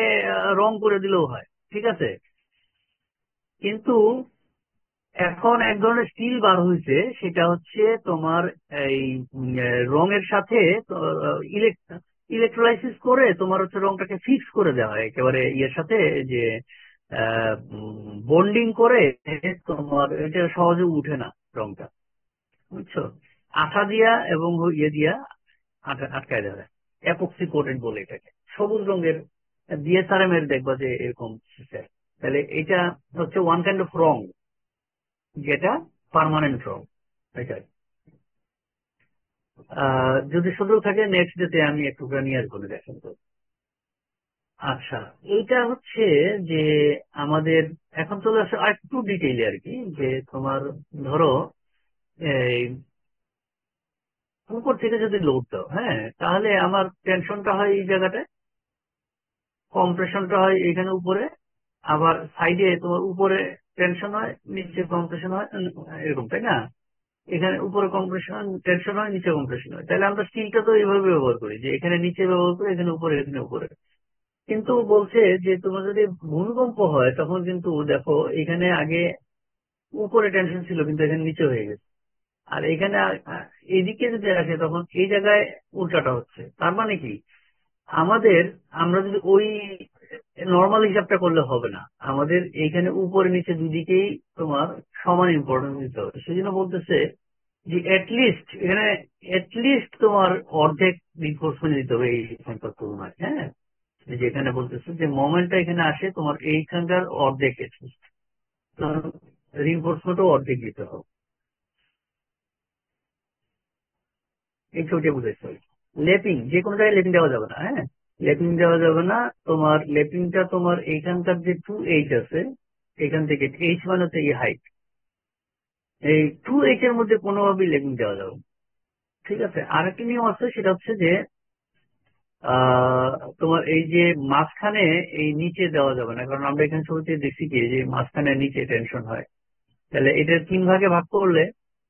রং করে দিলেও হয়। ঠিক আছে, কিন্তু এখন এক ধরনের স্টিল বার হয়েছে, সেটা হচ্ছে তোমার এই রঙের সাথে ইলেকট্রোলাইসিস করে তোমার হচ্ছে রংটাকে ফিক্স করে দেওয়া হয় একেবারে ইয়ের সাথে, যে বন্ডিং করে তোমার এটা সহজে উঠে না রংটা, বুঝছো? আঠা দিয়া এবং ইয়ে দিয়া আটকায় দেওয়া হয়, অ্যাপক্সি কোটেড বলে এটাকে, সবুজ রঙের ডিএসআরএম এর দেখবা যে এরকম system। তাহলে এটা হচ্ছে ওয়ান কাইন্ড অফ রং, যেটা পার্মানেন্ট রং। এটাই যদি সুযোগ থাকে নেক্সট ডেতে আমি একটুখানি নিয়ে আসবো দেখাবো। আচ্ছা, এইটা হচ্ছে যে আমাদের এখন চলে আসে আর একটু ডিটেইলে আর কি, যে তোমার ধরো এই উপর থেকে যদি লোড দাও, হ্যাঁ, তাহলে আমার টেনশনটা হয় এই জায়গাটায়, কম্প্রেশনটা হয় এখানে উপরে, আবার সাইডে তোমার উপরে টেনশন হয়, নিচে কম্প্রেশন হয়, এরকম, তাই না? এখানে উপরে কম্প্রেশন টেনশন হয়, নিচে কম্প্রেশন হয়। তাহলে আমরা স্টিলটা তো এইভাবে ব্যবহার করি, যে এখানে নিচে ব্যবহার করি, এখানে উপরে, এখানে উপরে। কিন্তু বলছে যে তোমার যদি ভূমিকম্প হয় তখন কিন্তু দেখো এখানে আগে উপরে টেনশন ছিল কিন্তু এখানে নিচে হয়ে গেছে, আর এখানে এদিকে যদি আসে তখন এই জায়গায় উল্টাটা হচ্ছে। তার মানে কি, আমাদের আমরা যদি ওই নর্মাল হিসাবটা করলে হবে না, আমাদের এইখানে উপরে নিচে দুদিকেই তোমার সমান ইম্পর্টেন্স দিতে হবে। সেই জন্য বলতেছে যে এটলিস্ট তোমার অর্ধেক রিনফোর্সমেন্ট দিতে হবে এই সংখ্যার তুলনায়, হ্যাঁ। যেখানে বলতেছে যে মোমেন্টটা এখানে আসে তোমার এইখানকার অর্ধেক এটলিস্ট, রিনফোর্সমেন্টও অর্ধেক দিতে হবে। এই ছবিটা বুঝাইতে হবে। লেপিং, যে কোনো জায়গায় লেপিং দেওয়া যাবে না, হ্যাঁ, লেপিং দেওয়া যাবে না। তোমার লেপিংটা তোমার এইখানকার যে 2H আছে, এখান থেকে H মানে হচ্ছে এই হাইট, এই 2H এর মধ্যে কোনোভাবেই লেপিং দেওয়া যাবে না, ঠিক আছে। আরেকটি নিয়ম আছে, সেটা হচ্ছে যে তোমার এই যে মাঝখানে এই নিচে দেওয়া যাবে না, কারণ আমরা এখানে ছবিতে দেখছি কি যে মাঝখানে নিচে টেনশন হয়। তাহলে এটা 3 ভাগে ভাগ করলে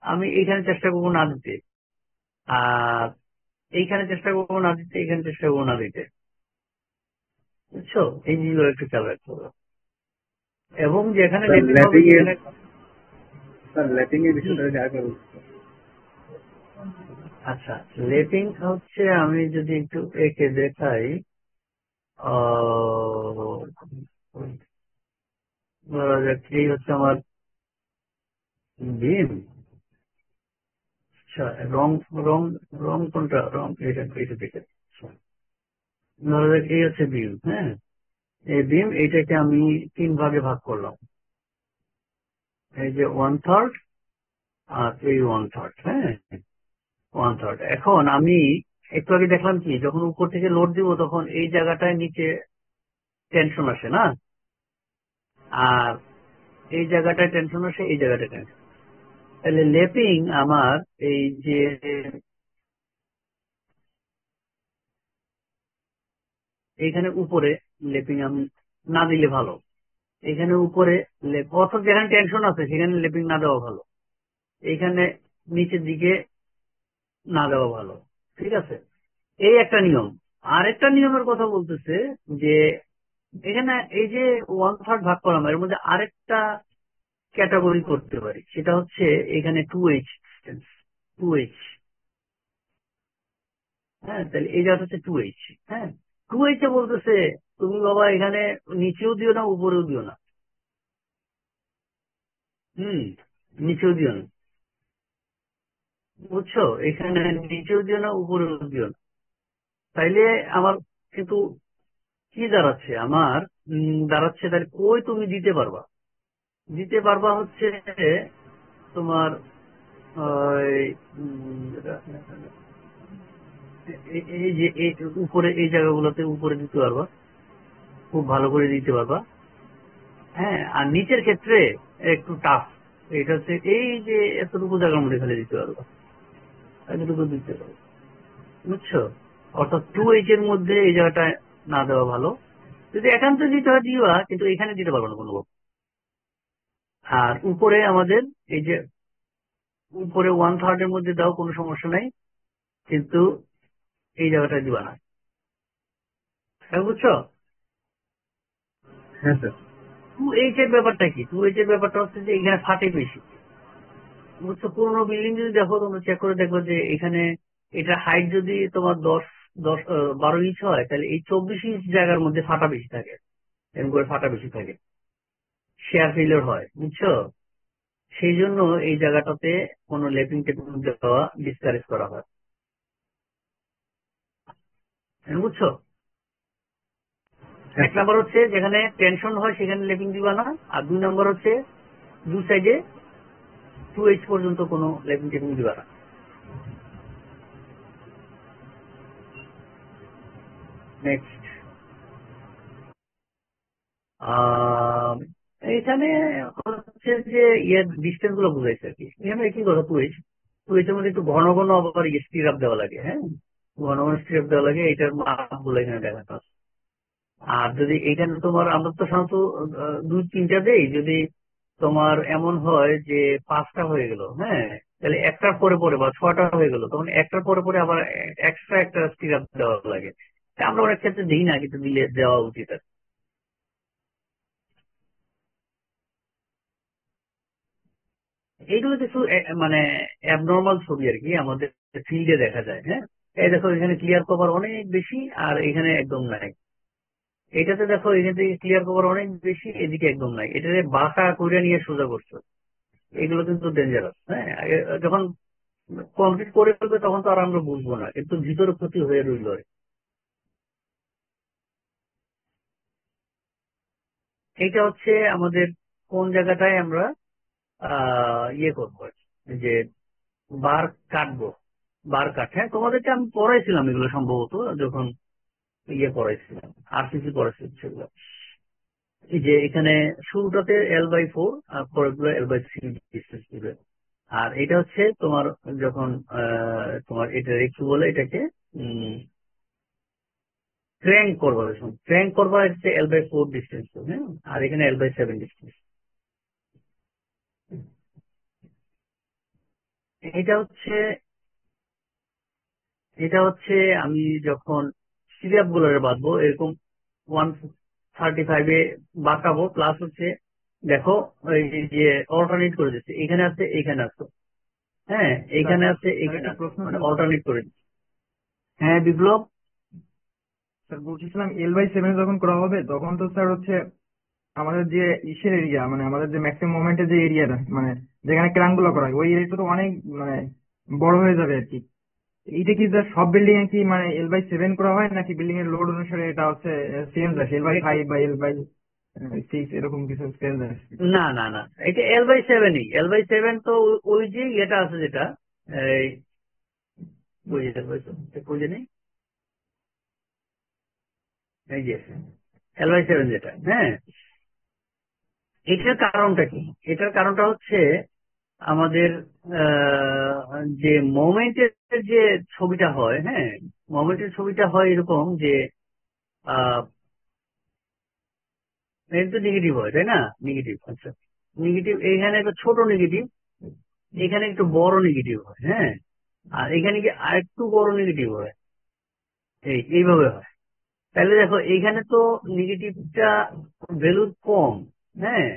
আমি এইখানে চেষ্টা করবো না দিতে, আর এইখানে চেষ্টা করবো না দিতে, এখানে চেষ্টা করবো না দিতে, বুঝছো? এই জিনিসগুলো একটু খেয়াল রাখতে হবে। এবং যেখানে স্যার লেপিং হবে ল্যাপিং এর সেখানে স্যার ল্যাপিং এর হুম, বিষয়টা আগে বলুন। আচ্ছা, লেপিং হচ্ছে আমি যদি একটু একে দেখাই, আহ, ধরা যাক এই হচ্ছে আমার বিম। আচ্ছা, রং রং রং কোনটা, রং এটা এটা দেখে, ধরা যাক এই হচ্ছে বিম, হ্যাঁ। এই বিম এইটাকে আমি 3 ভাগে ভাগ করলাম, এই যে 1/3 আর এই 1/3, হ্যাঁ, 1/3। এখন আমি একটু আগে দেখলাম কি, যখন উপর থেকে লোড দিব তখন এই জায়গাটায় নিচে টেনশন আসে না, আর এই জায়গাটায় টেনশন আসে, এই জায়গাটায় টেনশন। তাহলে লেপিং আমার এই যে এইখানে উপরে লেপিং আমি না দিলে ভালো, এখানে উপরে অর্থাৎ যেখানে টেনশন আছে সেখানে লেপিং না দেওয়া ভালো, এইখানে নিচের দিকে না দেওয়া ভালো, ঠিক আছে। এই একটা নিয়ম। আরেকটা নিয়মের কথা বলতেছে যে এখানে এই যে 1/3 ভাগ করলাম, এর মধ্যে আরেকটা ক্যাটাগরি করতে পারি, সেটা হচ্ছে এখানে 2H, 2H, হ্যাঁ। তাহলে এই জায়গাটা হচ্ছে 2H, হ্যাঁ। 2H এ বলতেছে তুমি বাবা এখানে নিচেও দিও না, উপরেও দিও না, হুম, নিচেও দিও না, বুঝছো? এখানে নিচেও দিও না, উপরেও দিও না। তাইলে আমার কিন্তু কি দাঁড়াচ্ছে, আমার দাঁড়াচ্ছে তাহলে কই তুমি দিতে পারবা, দিতে পারবা হচ্ছে তোমার ওই, এই যে এই উপরে এই জায়গাগুলোতে উপরে দিতে পারবা, খুব ভালো করে দিতে পারবা, হ্যাঁ। আর নিচের ক্ষেত্রে একটু টাফ, এটা হচ্ছে এই যে এতটুকু জায়গার মধ্যে ফেলে দিতে পারবা, এতটুকু দিতে পারবো, বুঝছো? অর্থাৎ 2H এর মধ্যে এই জায়গাটা না দেওয়া ভালো। যদি একান্ত দিতে হয় দিবা, কিন্তু এখানে দিতে পারবো না কোনো। আর উপরে আমাদের এই যে উপরে 1/3 এর মধ্যে দাও, কোনো সমস্যা নাই, কিন্তু এই জায়গাটা দিবা না, হ্যাঁ, বুঝছো? হ্যাঁ স্যার। 2H এর ব্যাপারটা কি, 2H এর ব্যাপারটা হচ্ছে যে এখানে ফাটে বেশি, বুঝছো? পুরোনো বিল্ডিং যদি দেখো, তোমরা চেক করে দেখো যে এখানে এটা হাইট যদি তোমার 10 12 ইঞ্চ হয়, তাহলে এই 24 ইঞ্চ জায়গার মধ্যে ফাটা বেশি থাকে, এরকম করে ফাটা বেশি থাকে, শেয়ার ফেলিওর হয়, বুঝছো? সেই জন্য এই জায়গাটাতে কোনো লেপিং টেপিং দেওয়া ডিসকারেজ করা হয়, বুঝছো? এক নাম্বার হচ্ছে যেখানে টেনশন হয় সেখানে লেপিং দিবা না, আর 2 নাম্বার হচ্ছে দু সাইডে 2H পর্যন্ত কোনো লেপিং টেপিং দিবা না। নেক্সট, এখানে হচ্ছে যে ইয়ের ডিস্টেন্স গুলো বুঝাইছে আর কি। এখানে কি কথা, 2H এর মধ্যে একটু ঘন ঘন আবার স্টিরাপ দেওয়া লাগে, হ্যাঁ, ঘন ঘন স্টিরাপ দেওয়া লাগে, এটার মাপ গুলো এখানে দেখাতে হবে। আর যদি এইখানে তোমার, আমরা তো সাধারণত 2-3টা দেই, যদি তোমার এমন হয় যে 5টা হয়ে গেল, হ্যাঁ, তাহলে একটার পরে পরে বা 6টা হয়ে গেল, তখন একটার পরে পরে আবার এক্সট্রা একটা স্টিরাপ দেওয়া লাগে। তা আমরা অনেক ক্ষেত্রে দিই না, কিন্তু দিলে দেওয়া উচিত আর কি। এইগুলো কিছু মানে অ্যাবনর্মাল ছবি আর কি, আমাদের ফিল্ডে দেখা যায়, হ্যাঁ। এই দেখো এখানে ক্লিয়ার কভার অনেক বেশি, আর এখানে একদম নাই। এটাতে দেখো এখান থেকে ক্লিয়ার কভার অনেক বেশি, এদিকে একদম নাই, এটাতে বাঁকা করে নিয়ে সোজা করছো। এগুলো কিন্তু ডেঞ্জারাস, হ্যাঁ। যখন কমপ্লিট করে ফেলবে তখন তো আর আমরা বুঝবো না, কিন্তু ভিতরে ক্ষতি হয়ে রইল আর কি। এইটা হচ্ছে আমাদের কোন জায়গাটায় আমরা ইয়ে করবো আর কি, যে বার কাটবো, বার কাট, হ্যাঁ, তোমাদেরকে আমি পড়াইছিলাম এগুলো সম্ভবত, যখন ইয়ে পড়াইছিলাম, আরসিসি পড়াইছিলাম সেগুলো। এই যে এখানে শুরুটাতে L/4 আর পরেরগুলো L/3 ডিসটেন্স দিবে। আর এটা হচ্ছে তোমার যখন তোমার এটা একটু বলে এটাকে ক্র্যাঙ্ক করবা, ক্র্যাঙ্ক করবা হচ্ছে L/4 ডিস্টেন্স, হ্যাঁ, আর এখানে L/7 ডিস্টেন্স। এটা হচ্ছে এটা হচ্ছে আমি যখন সিরিয়াপ গুলোরে বাঁধবো এরকম 135-এ বাঁকাবো, প্লাস হচ্ছে দেখো এই যে অল্টারনেট করে দিচ্ছে, এখানে আছে এখানে আছে, হ্যাঁ, স্যার এইখানে আছে স্যার এখানে একটা আছে, প্রশ্ন মানে ছিল স্যার। অল্টারনেট করে দিচ্ছে। হ্যাঁ বিপ্লব। স্যার বলছিলাম L/7 যখন করা হবে তখন তো স্যার হচ্ছে আমাদের যে ইসের এরিয়া, মানে আমাদের যে ম্যাক্সিমাম মোমেন্টের যে এরিয়াটা, মানে যেখানে ক্রাম গুলো করা হয় ওই এরিয়াটা তো অনেক মানে বড় হয়ে যাবে আর কি। এইটা কি স্যার সব বিল্ডিং এ কি মানে L/7 করা হয়, নাকি বিল্ডিং এর লোড অনুসারে এটা হচ্ছে চেঞ্জ আসে, L/5 বা L/6 এরকম কিছু চেঞ্জ আসে? না না না, এটা L/7ই, L/7 তো ওই যে এটা আছে যেটা এই বুঝে বুঝছো, বুঝে নেই, এই যে L/7 যেটা, হ্যাঁ। এটার কারণটা কি? এটার কারণটা হচ্ছে আমাদের যে মোমেন্টের যে ছবিটা হয়, হ্যাঁ, মোমেন্টের ছবিটা হয় এরকম যে আহ এটা তো নেগেটিভ হয়, তাই না? নেগেটিভ, আচ্ছা, নেগেটিভ এখানে একটা ছোট নেগেটিভ, এখানে একটু বড় নেগেটিভ হয়, হ্যাঁ, আর এখানে কি আরেকটু বড় নেগেটিভ হয়, এইভাবে হয়। তাহলে দেখো এইখানে তো নেগেটিভটা ভ্যালু কম, হ্যাঁ,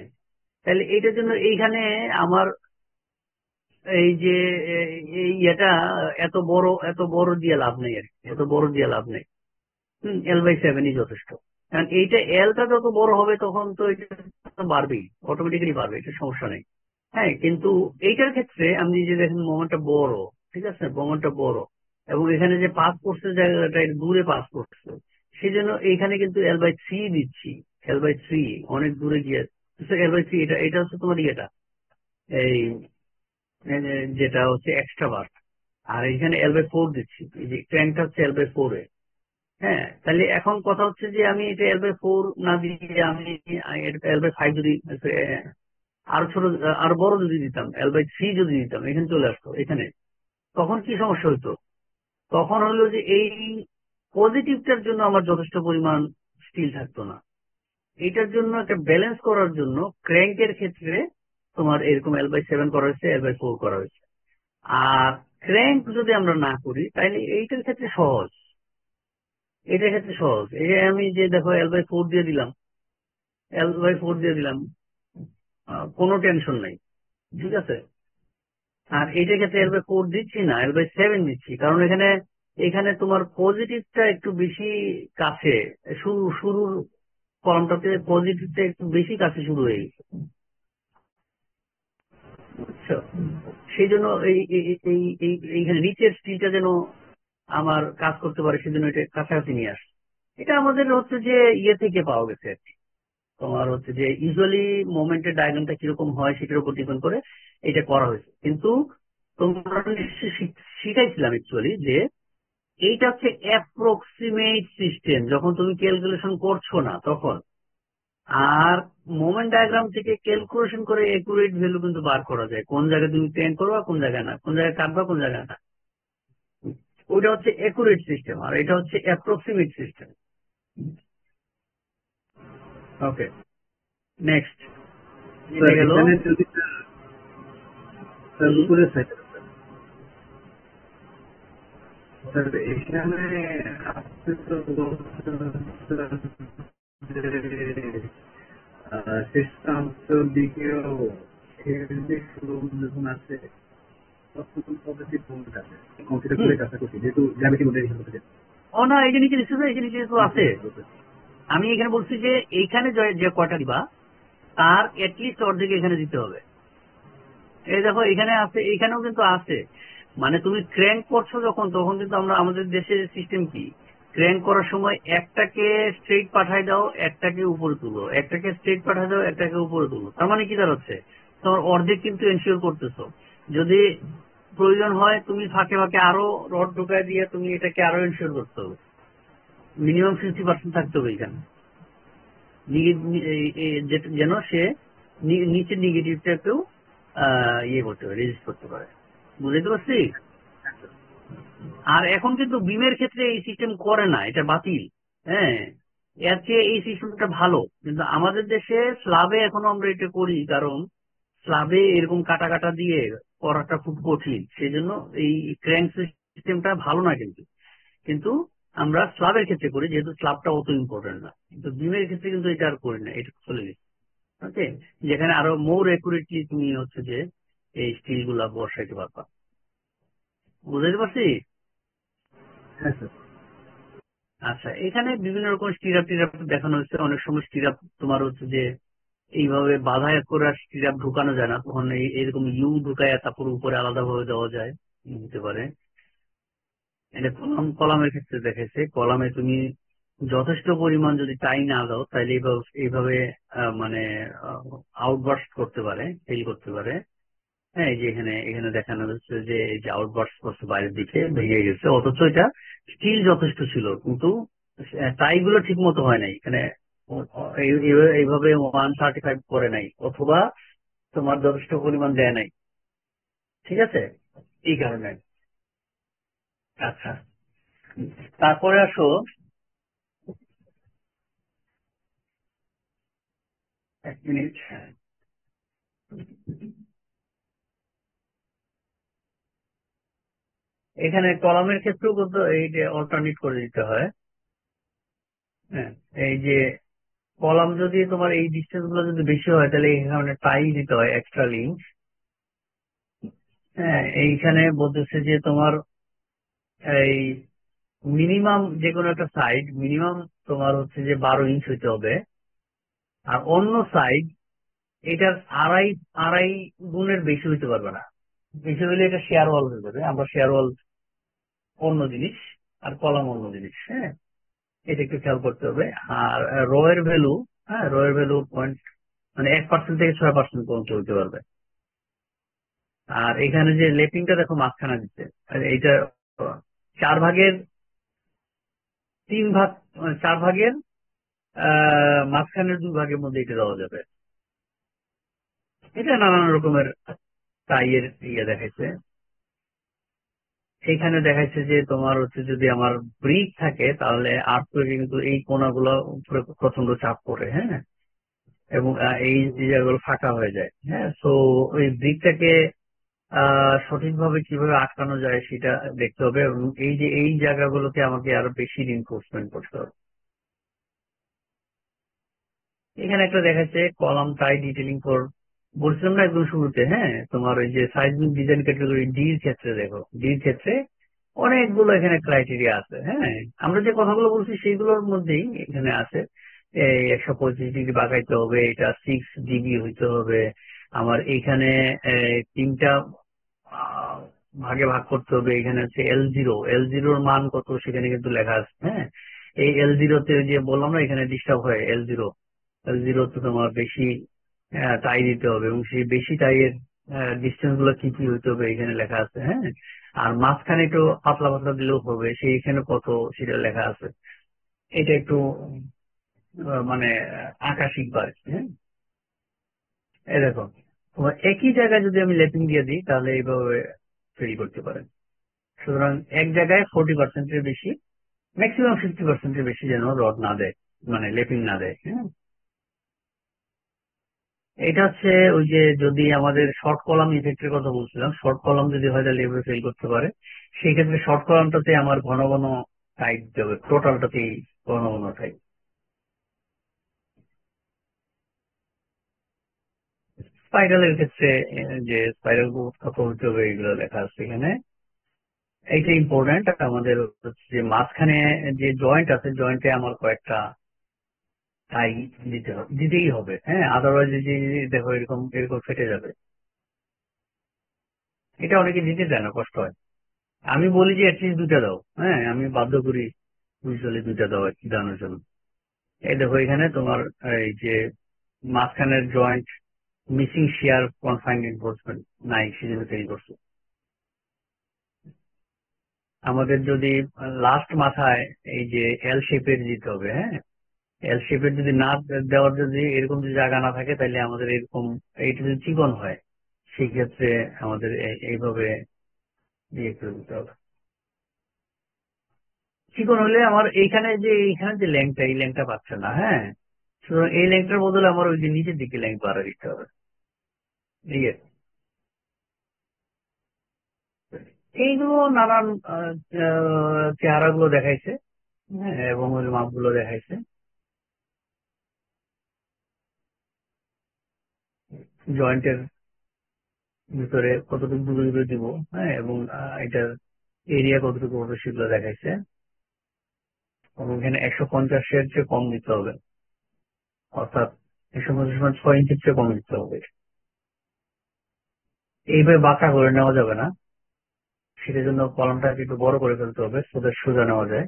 তাহলে এইটার জন্য এইখানে আমার এই যে এই এটা এত বড় দিয়ে লাভ নেই আর কি, এত বড় দিয়ে লাভ নেই। L/7ই যথেষ্ট, কারণ এইটা এলটা যত বড় হবে তখন তো এটা তো বাড়বেই, অটোমেটিক্যালি বাড়বে, এটা সমস্যা নেই। হ্যাঁ, কিন্তু এইটার ক্ষেত্রে আপনি যে দেখেন মোমেন্টটা বড়, ঠিক আছে, মোমেন্টটা বড়, এবং এখানে যে পাস করছে জায়গাটা একটু দূরে পাস করছে, সেই জন্য এইখানে কিন্তু L/3 দিচ্ছি। L/3 অনেক দূরে গিয়ে, L/3 এটা এটা হচ্ছে তোমার ইয়েটা, এই যেটা হচ্ছে এক্সট্রা বার, আর এখানে L/4 দিচ্ছি, এই যে ট্যাঙ্কটা হচ্ছে L/4 এ। হ্যাঁ, তাহলে এখন কথা হচ্ছে যে আমি এটা L/4 না দিয়ে আমি L/5 যদি আরো ছোট, আরো বড় যদি দিতাম, L/3 যদি দিতাম, এখানে চলে আসতো এখানে, তখন কি সমস্যা হতো? তখন হলো যে এই পজিটিভটার জন্য আমার যথেষ্ট পরিমাণ স্টিল থাকতো না। এটার জন্য একটা ব্যালেন্স করার জন্য ক্র্যাঙ্কের ক্ষেত্রে তোমার এরকম L/7 করা হয়েছে, L/4 করা হয়েছে। আর ক্র্যাঙ্ক যদি আমরা না করি তাহলে এইটার ক্ষেত্রে সহজ, এটার ক্ষেত্রে সহজ। এই যে আমি যে দেখো L/4 দিয়ে দিলাম, L/4 দিয়ে দিলাম, কোনো টেনশন নাই, ঠিক আছে। আর এটার ক্ষেত্রে L/4 দিচ্ছি না, L/7 দিচ্ছি, কারণ এখানে এখানে তোমার পজিটিভটা একটু বেশি কাছে, শুরুর কলামটাতে পজিটিভটা একটু বেশি কাছে শুরু হয়ে গেছে, বুঝছো? সেই জন্য এইখানে নিচের স্টিলটা যেন আমার কাজ করতে পারে, সেজন্য এটা কাছাকাছি নিয়ে আসে। এটা আমাদের হচ্ছে যে ইয়ে থেকে পাওয়া গেছে আর কি। তোমার হচ্ছে যে ইউজুয়ালি মোমেন্টের ডায়াগ্রামটা কিরকম হয় সেটার উপর ডিপেন্ড করে এটা করা হয়েছে। কিন্তু তোমরা নিশ্চয়ই শিখাইছিলাম অ্যাকচুয়ালি যে এইটা হচ্ছে অ্যাপ্রক্সিমেট সিস্টেম যখন তুমি ক্যালকুলেশন করছো না তখন। আর মোমেন্ট ডায়াগ্রাম থেকে ক্যালকুলেশন করে একুরেট ভ্যালু কিন্তু বার করা যায়, কোন জায়গায় তুমি প্ল্যান করবা, কোন জায়গায় না, কোন জায়গায় কাটবা, কোন জায়গায় না। ওইটা হচ্ছে একুরেট সিস্টেম, আর এটা হচ্ছে অ্যাপ্রক্সিমেট সিস্টেম। ওকে, নেক্সট। এটা গেল এখানে যদি স্যার উপরের সাইডে স্যার এখানে আপনি তো বলছেন শেষ প্রান্তের দিকেও যখন আছে তখন পজিটিভ মোমেন্ট আছে, কনসিডার করে কাছাকাছি, যেহেতু গ্র্যাভিটি মধ্যে ও না, এই যে নিচে নিশ্চয় এই যে নিচে তো আছে। আমি এখানে বলছি যে এইখানে যে কয়টা দিবা তার এটলিস্ট অর্ধেক এখানে দিতে হবে। এই দেখো এখানে আছে, এখানেও কিন্তু আছে। মানে তুমি ক্র্যাঙ্ক করছো যখন, তখন কিন্তু আমরা আমাদের দেশের সিস্টেম কি, ক্র্যাঙ্ক করার সময় একটাকে স্ট্রেট পাঠাই দাও, একটাকে উপরে তুলো, একটাকে স্ট্রেট পাঠাই দাও, একটাকে উপরে তুলো। তার মানে কি দাঁড়াচ্ছে, তোমার অর্ধেক কিন্তু এনশিওর করতেছো। যদি প্রয়োজন হয় তুমি ফাঁকে ফাঁকে আরো রড ঢুকায় দিয়ে তুমি এটাকে আরো এনশিওর করতে হবে। মিনিমাম 50% থাকতে হবে এখানে, যেন সে নিচের নেগেটিভটাকেও ইয়ে করতে পারে, রেজিস্ট করতে পারে। বুঝতে পারছি? আর এখন কিন্তু বিমের ক্ষেত্রে এই সিস্টেম করে না, এটা বাতিল। হ্যাঁ, এর চেয়ে এই সিস্টেমটা ভালো, কিন্তু আমাদের দেশে স্ল্যাবে এখনো আমরা এটা করি, কারণ স্ল্যাবে এরকম কাটা কাটা দিয়ে করাটা খুব কঠিন। সেই জন্য এই ক্র্যাঙ্ক সিস্টেমটা ভালো না, কিন্তু কিন্তু আমরা স্ল্যাবের ক্ষেত্রে করি, যেহেতু স্ল্যাবটা অত ইম্পর্টেন্ট না। কিন্তু বিমের ক্ষেত্রে কিন্তু এটা আর করি না, এটা চলে গেছে। ওকে, যেখানে আরো মোর অ্যাকুরেটলি তুমি হচ্ছে যে এই স্টিল গুলা বসাইতে পারবা। বুঝতে পারছি? হ্যাঁ স্যার। আচ্ছা, এখানে বিভিন্ন রকম স্টিরাপ টিরাপ দেখানো হচ্ছে। অনেক সময় স্টিরাপ তোমার হচ্ছে যে এইভাবে বাধা করে স্টিরাপ ঢুকানো যায় না, তখন এরকম ইউ ঢুকায় তারপর উপরে আলাদা ভাবে দেওয়া যায়, হতে পারে। এটা কলামের ক্ষেত্রে দেখেছে, কলামে তুমি যথেষ্ট পরিমাণ যদি টাই না দাও তাহলে এইভাবে মানে আউটবার্স্ট করতে পারে, ফেল করতে পারে। হ্যাঁ, এই যে এখানে এখানে দেখানো হচ্ছে যে এই যে আউটবার্স্ট করছে, বাইরের দিকে ভেঙে গেছে, অথচ এটা স্টিল যথেষ্ট ছিল, কিন্তু টাই গুলো ঠিক মতো হয় নাই। এখানে এইভাবে 135 করে নাই, অথবা তোমার যথেষ্ট পরিমাণ দেয় নাই। ঠিক আছে, এই কারণে। আচ্ছা, তারপরে আসো এক মিনিট। এখানে কলামের ক্ষেত্রেও কিন্তু এই যে অল্টারনেট করে দিতে হয়। হ্যাঁ, এই যে কলাম যদি তোমার এই ডিস্টেন্স গুলো যদি বেশি হয় তাহলে এখানে টাই দিতে হয়, এক্সট্রা লিঙ্ক। হ্যাঁ, এইখানে বলতেছে যে তোমার এই মিনিমাম যে কোনো একটা সাইড মিনিমাম তোমার হচ্ছে যে 12 ইঞ্চ হইতে হবে, আর অন্য সাইড এটার আড়াই আড়াই গুণের বেশি হইতে পারবে না। বেশি হইলে এটা শেয়ার ওয়াল হয়ে যাবে। আমরা শেয়ার ওয়াল অন্য জিনিস আর কলাম অন্য জিনিস। হ্যাঁ, এটা একটু খেয়াল করতে হবে। আর রো এর ভ্যালু, হ্যাঁ, রো এর ভ্যালু পয়েন্ট মানে 1% থেকে 6% পর্যন্ত হইতে পারবে। আর এখানে যে লেপিংটা দেখো মাঝখানে দিচ্ছে, আর এইটা 4 ভাগের 3 ভাগ, 4 ভাগের মাঝখানের 2 ভাগের মধ্যে এটা দেওয়া যাবে। এটা নানান রকমের টাইয়ের ইয়ে দেখাইছে। এখানে দেখাইছে যে তোমার হচ্ছে যদি আমার ব্রিক থাকে তাহলে আর্থকুয়েকে কিন্তু এই কোণাগুলো উপরে প্রচন্ড চাপ পড়ে। হ্যাঁ, এবং এই জায়গাগুলো ফাঁকা হয়ে যায়। হ্যাঁ, তো ওই ব্রিকটাকে সঠিকভাবে কিভাবে আটকানো যায় সেটা দেখতে হবে, এবং এই যে এই জায়গাগুলোকে আমাকে আরো বেশি রিইনফোর্সমেন্ট করতে হবে। এখানে একটা দেখাচ্ছে কলাম টাই ডিটেলিং ফর, বলছিলাম না একদম শুরুতে। হ্যাঁ, তোমার ওই যে সাইজমিক ডিজাইন ক্যাটাগরি ডি এর ক্ষেত্রে দেখো, ডি এর ক্ষেত্রে অনেকগুলো এখানে ক্রাইটেরিয়া আছে। হ্যাঁ, আমরা যে কথাগুলো বলছি সেইগুলোর মধ্যেই এখানে আছে। এই 125 ডিগ্রি বাঁকাইতে হবে, এটা 6 ডিবি হইতে হবে, আমার এইখানে তিনটা আহ, ভাগে ভাগ করতে হবে। এখানে হচ্ছে এল জিরোর মান কত সেখানে কিন্তু লেখা আছে। হ্যাঁ, এই এল জিরোতে যে বললাম না এখানে ডিস্টার্ব হয়, এল জিরোতে তোমার বেশি টাই দিতে হবে, এবং সেই বেশি টাইয়ের ডিস্টেন্স গুলো কি কি হইতে হবে এখানে লেখা আছে। হ্যাঁ, আর মাঝখানে একটু পাতলা পাতলা দিলেও হবে, সেইখানে কত সেটা লেখা আছে। এটা একটু মানে আকাশিক বা আর কি। হ্যাঁ, এই দেখো, তোমার একই জায়গায় যদি আমি লেপিং দিয়ে দিই তাহলে এইভাবে তৈরি করতে পারেন। সুতরাং এক জায়গায় 40%-এর বেশি, ম্যাক্সিমাম 50%-এর বেশি যেন রড না দেয়, মানে লেপিং না দেয়। হ্যাঁ, এটা হচ্ছে ওই যে যদি আমাদের শর্ট কলাম ইফেক্টের কথা বলছিলাম, শর্ট কলাম যদি হয় তাহলে এভাবে ফেল করতে পারে। সেই ক্ষেত্রে শর্ট কলামটাতে আমার ঘন ঘন টাইট দিতে হবে, টোটালটাতেই ঘন ঘন টাইট। স্পাইরালের ক্ষেত্রে যে স্পাইরাল কত হতে হবে এগুলো লেখা আছে এখানে। এইটা ইম্পর্টেন্ট। আমাদের হচ্ছে যে মাঝখানে যে জয়েন্ট আছে, জয়েন্টে আমার কয়েকটা টাই দিতেই হবে। হ্যাঁ, আদারওয়াইজ যে দেখো এরকম এরকম ফেটে যাবে। এটা অনেকে দিতে চায় না, কষ্ট হয়। আমি বলি যে অ্যাটলিস্ট দুটা দাও। হ্যাঁ, আমি বাধ্য করি ইউজুয়ালি দুটা দাও আর কি দানোর জন্য। এই দেখো এখানে তোমার এই যে মাঝখানের joint missing share confined enforcement নাই, সেজন্য তৈরি করছে। আমাদের যদি লাস্ট মাথায় এই যে এল শেপের দিতে হবে। হ্যাঁ, এল শেপের যদি না দেওয়ার যদি এরকম যদি জায়গা না থাকে তাহলে আমাদের এরকম এইটা যদি চিকন হয় সেই ক্ষেত্রে আমাদের এইভাবে ইয়ে করে দিতে হবে। চিকন হলে আমার এইখানে যে ল্যাংটা, এই ল্যাংটা পাচ্ছে না। হ্যাঁ, সুতরাং এই ল্যাংটার বদলে আমার ওই যে নিচের দিকে ল্যাং বাড়া দিতে হবে। এই আর কি। এইগুলো নানান চেহারা গুলো দেখাইছে। হ্যাঁ, এবং ওই মাপগুলো দেখাইছে, জয়েন্টের ভিতরে কতটুকু দূরে দূরে দিব। হ্যাঁ, এবং এটার এরিয়া কতটুকু হবে সেগুলো দেখাইছে। এবং এখানে 150-এর চেয়ে কম দিতে হবে, অর্থাৎ 150 মানে 6 ইঞ্চির চেয়ে কম দিতে হবে। এইভাবে বাঁকা করে নেওয়া যাবে না, সেটার জন্য কলমটাকে একটু বড় করে ফেলতে হবে সোজা সোজা নেওয়া যায়।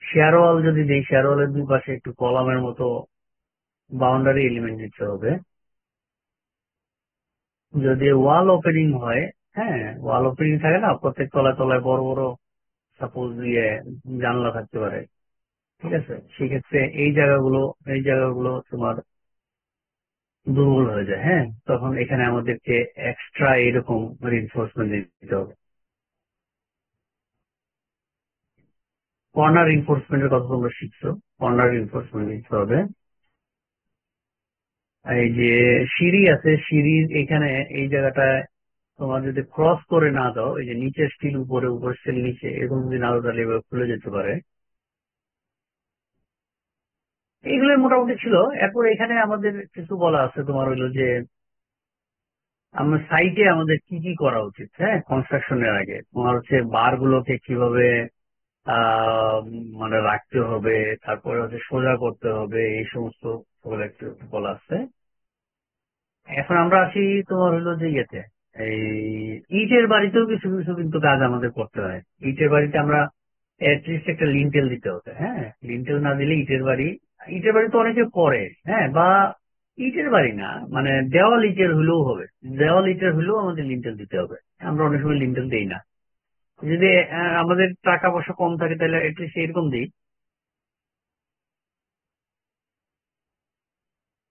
শেয়ার ওয়াল যদি দিই, শেয়ার ওয়ালের দুই পাশে একটু কলামের মতো বাউন্ডারি এলিমেন্ট দিতে হবে। যদি ওয়াল ওপেনিং হয়, হ্যাঁ, ওয়াল ওপেনিং থাকে না, প্রত্যেক তলায় তলায় বড় বড় সাপোজ দিয়ে জানলা থাকতে পারে। ঠিক আছে, সেক্ষেত্রে এই জায়গাগুলো তোমার দুর্বল হয়ে যায়। হ্যাঁ, তখন এখানে আমাদেরকে এক্সট্রা এরকম রিইনফোর্সমেন্ট দিতে হবে। কর্নার রিইনফোর্সমেন্টের কথা তোমরা শিখছো, কর্নার রিইনফোর্সমেন্ট দিতে হবে। এই যে সিঁড়ি আছে, সিঁড়ির এখানে এই জায়গাটায় তোমার যদি ক্রস করে না দাও, এই যে নিচের স্টিল উপরে, উপর স্টিল নিচে, এরকম যদি না দাও তাহলে এভাবে খুলে যেতে পারে। এইগুলো মোটামুটি ছিল। এরপর এখানে আমাদের কিছু বলা আছে তোমার হইলো যে আমরা সাইটে আমাদের কি কি করা উচিত। হ্যাঁ, কনস্ট্রাকশনের আগে তোমার হচ্ছে বার গুলোকে কিভাবে আহ মানে রাখতে হবে, তারপরে হচ্ছে সোজা করতে হবে, এই সমস্ত গুলো একটু বলা আছে। এখন আমরা আসি তোমার হলো যে ইয়েতে, এই ইটের বাড়িতেও কিছু কিছু কিন্তু কাজ আমাদের করতে হয়। ইটের বাড়িতে আমরা অ্যাটলিস্ট একটা লিন্টেল দিতে হবে। হ্যাঁ, লিন্টেল না দিলে ইটের বাড়ি তো অনেকে করে। হ্যাঁ, বা ইটের বাড়ি না, মানে দেওয়াল ইটের হলেও হবে, দেওয়াল ইটের হলেও আমাদের লিন্টেল দিতে হবে। আমরা অনেক সময় লিন্টেল দিই না। যদি আমাদের টাকা পয়সা কম থাকে তাহলে অ্যাটলিস্ট এরকম দিই।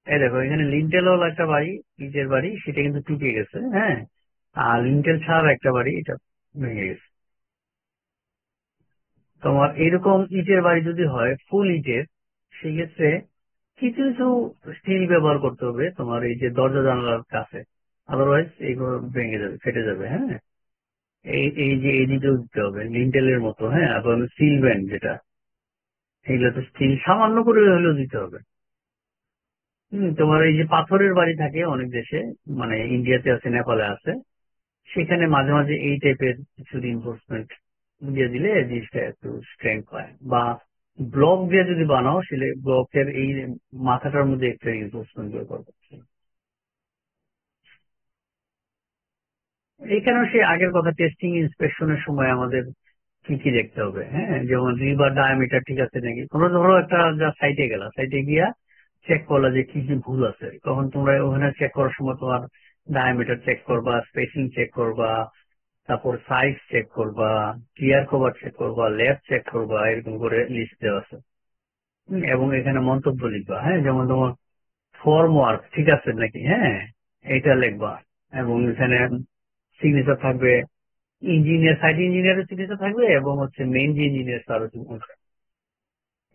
এই দেখো এখানে লিন্টেল ওয়ালা একটা বাড়ি, ইটের বাড়ি, সেটা কিন্তু টুকে গেছে। হ্যাঁ, আর লিন্টেল ছাড়া একটা বাড়ি, এটা ভেঙে গেছে। তোমার এরকম ইটের বাড়ি যদি হয় ফুল ইটের, সেক্ষেত্রে কিছু কিছু স্টিল ব্যবহার করতে হবে তোমার এই যে দরজা জানালার কাছে, আদারওয়াইজ এইগুলো ভেঙে যাবে, ফেটে যাবে। হ্যাঁ, এই যে এইদিকেও দিতে হবে লিন্টেলের মতো। হ্যাঁ, এবং স্টিল ব্যান্ড যেটা, এগুলো তো স্টিল সামান্য করে হলেও দিতে হবে। তোমার এই যে পাথরের বাড়ি থাকে অনেক দেশে, মানে ইন্ডিয়াতে আছে, নেপালে আছে, সেখানে মাঝে মাঝে এই টাইপের কিছু রিইনফোর্সমেন্ট দিয়ে দিলে জিনিসটা একটু স্ট্রেংথ পায়। বা ব্লক দিয়ে যদি বানাও সেটা ব্লকের এই মাথাটার মধ্যে একটা রিইনফোর্সমেন্ট দিয়ে করবে। এখানেও সে আগের কথা, টেস্টিং ইন্সপেকশনের সময় আমাদের কি কি দেখতে হবে। হ্যাঁ, যেমন রিবার ডায়ামিটার ঠিক আছে নাকি। তোমরা ধরো একটা যা সাইটে গেলা, সাইটে গিয়া চেক করলা যে কি কি ভুল আছে, তখন তোমরা ওখানে চেক করার সময় তোমার ডায়ামিটার চেক করবা, স্পেসিং চেক করবা, তারপর সাইজ চেক করবা, ক্লিয়ার কভার চেক করবা, লেফট চেক করবা, এরকম করে লিস্ট দেওয়া আছে। এবং এখানে মন্তব্য লিখবা। হ্যাঁ, যেমন তোমার ফর্ম ওয়ার্ক ঠিক আছে নাকি, হ্যাঁ এটা লিখবা। এবং এখানে সিগনেচার থাকবে, ইঞ্জিনিয়ার, সাইট ইঞ্জিনিয়ারের সিগনেচার থাকবে, এবং হচ্ছে মেইন যে ইঞ্জিনিয়ার তারও signature।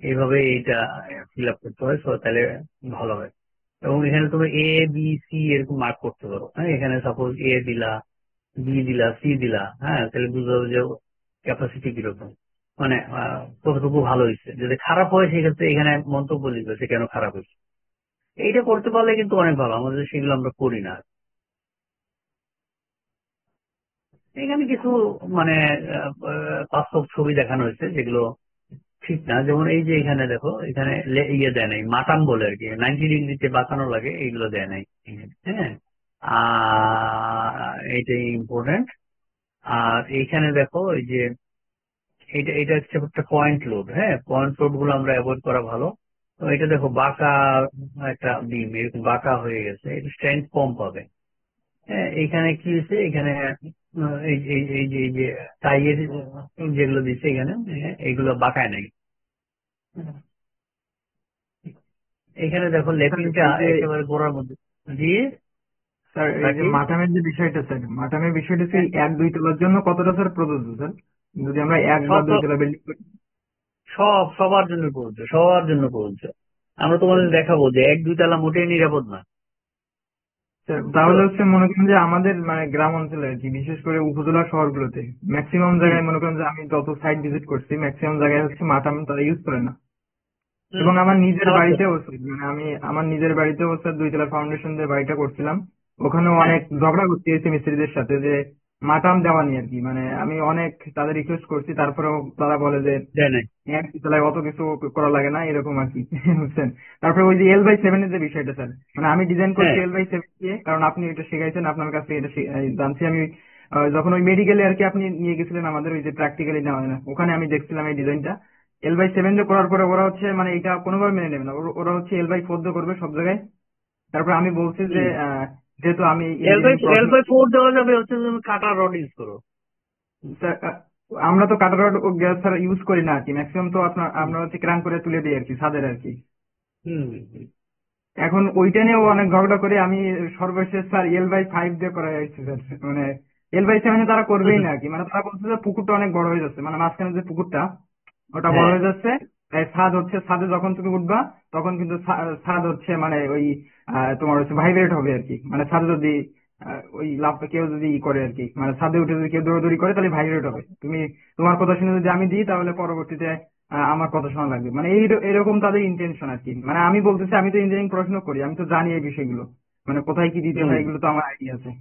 এইভাবে এইটা ফিল আপ করতে হয়, so তাহলে ভালো হয়। এবং এখানে তুমি এ বি সি এরকম মার্ক করতে পারো। হ্যাঁ, এখানে সাপোজ এ দিলা, বি দিলা, সি দিলা, হ্যাঁ তাহলে বুঝতে হবে যে ক্যাপাসিটি কিরকম, মানে কতটুকু ভালো হয়েছে। যদি খারাপ হয় সেক্ষেত্রে এখানে মন্তব্য লিখবে সে কেন খারাপ হয়েছে। এইটা করতে পারলে কিন্তু অনেক ভালো, আমাদের সেগুলো আমরা করি না। এখানে কিছু মানে বাস্তব ছবি দেখানো হয়েছে যেগুলো ঠিক না। যেমন এই যে এখানে দেখো, এখানে ইয়ে দেয় নাই, মাটাম বলে আর কি, 90 ডিগ্রিতে বাঁকানো লাগে, এইগুলো দেয় নাই। হ্যাঁ, এইটাই ইম্পর্টেন্ট। আর এইখানে দেখো এই যে এটা এটা হচ্ছে একটা পয়েন্ট লোড। হ্যাঁ, পয়েন্ট লোড গুলো আমরা অ্যাভয়েড করা ভালো। তো এটা দেখো বাঁকা একটা বিম, এরকম বাঁকা হয়ে গেছে, এটা স্ট্রেংথ কম পাবে। হ্যাঁ, এখানে কি হয়েছে, এখানে এই যে টাইয়ের যেগুলো দিচ্ছে এখানে, হ্যাঁ, এগুলো বাঁকায় নাই। এখানে দেখো স্যার লেপিংটা এই যে একেবারে গোড়ার মধ্যে দিয়ে স্যার এই যে বাকি মাটামের যে বিষয়টা, স্যার মাটামের বিষয়টা কি হ্যাঁ, 1-2 তলার জন্য কতটা স্যার প্রযোজ্য স্যার? যদি আমরা 1 বা সব 2 তলা বিল্ডিং করি? সবার জন্য প্রযোজ্য, সবার জন্য প্রযোজ্য। আমরা তোমাদের দেখাবো যে 1-2 তলা মোটেই নিরাপদ না, স্যার বুঝছো? তাহলে হচ্ছে মনে করেন যে আমাদের মানে গ্রাম অঞ্চলে আর কি, বিশেষ করে উপজেলা শহরগুলোতে ম্যাক্সিমাম হুম জায়গায় মনে করেন যে আমি যত সাইট ভিজিট করছি ম্যাক্সিমাম জায়গায় হচ্ছে মাটাম তারা ইউজ করে না। হুম এবং আমার নিজের খারাপ তো। বাড়িতেও স্যার, মানে আমি আমার নিজের বাড়িতেও স্যার 2 তলা ফাউন্ডেশন দিয়ে বাড়িটা করছিলাম। ওখানেও হ্যাঁ, অনেক ঝগড়া করতে হয়েছে মিস্ত্রিদের সাথে যে মাটাম দেওয়া নিয়ে আর কি। মানে আমি অনেক তাদের রিকোয়েস্ট করছি, তারপরেও তারা বলে যে দেয় নাই। 1 তলায় অত কিছু করা লাগে না, এরকম আর কি। বুঝছেন? তারপরে ওই যে L/7 এর যে বিষয়টা স্যার, মানে আমি ডিজাইন করছি হ্যাঁ, L/7 দিয়ে, কারণ আপনি এটা শিখাইছেন, আপনার কাছ থেকে এটা জানছি আমি। যখন ওই মেডিকেলে আর কি আপনি নিয়ে গেছিলেন আমাদের ওই যে প্র্যাকটিক্যালি নেওয়া হয় না, ওখানে আমি দেখছিলাম এই ডিজাইনটা L/7 দিয়ে করার পরে ওরা হচ্ছে মানে এটা কোনোভাবে মেনে নেবে না। ওরা হচ্ছে L/4 দিয়ে করবে সব জায়গায়। তারপর আমি বলছি যে হুম যেহেতু আমি এল বাই ইঞ্জিনিয়ারিং এল পড়াশোনা বাই করছি, ফোর দেওয়া যাবে হচ্ছে তুমি কাটা রড ইউজ করো। স্যার আমরা তো কাটার গ্যাস স্যার ইউজ করি না আর কি। ম্যাক্সিমাম তো আপনার হুম আমরা হচ্ছে ক্রাম করে তুলে দিই আর কি, ছাদের আর কি। হুম হুম, এখন ওইটা নিয়েও অনেক ঝগড়া করে আমি সর্বশেষ স্যার L/5 দিয়ে করা হয়েছে স্যার। মানে L/7 তারা করবেই হুম, না আর কি। মানে তারা বলছে যে পুকুরটা অনেক বড় হয়ে যাচ্ছে, মানে মাঝখানে যে পুকুরটা ওটা বড় হ্যাঁ, হয়ে যাচ্ছে। তাই ছাদ হচ্ছে, ছাদে যখন তুমি উঠবা তখন কিন্তু ছাদ হচ্ছে মানে ওই তোমার হচ্ছে ভাইব্রেট হবে আর কি। মানে ছাদে যদি ওই লাভ কেউ যদি ই করে আর কি, মানে ছাদে উঠে যদি কেউ দৌড়াদৌড়ি করে তাহলে ভাইব্রেট হবে। তুমি তোমার কথা শুনে যদি আমি দিই তাহলে পরবর্তীতে আমার কথা শোনা লাগবে। মানে এরকম তাদের ইন্টেনশন আর কি। মানে আমি বলতেছি আমি তো ইঞ্জিনিয়ারিং পড়াশোনা করি, আমি তো জানি এই বিষয়গুলো, মানে কোথায় কি দিতে হয় হুম এগুলো তো আমার আইডিয়া আছে।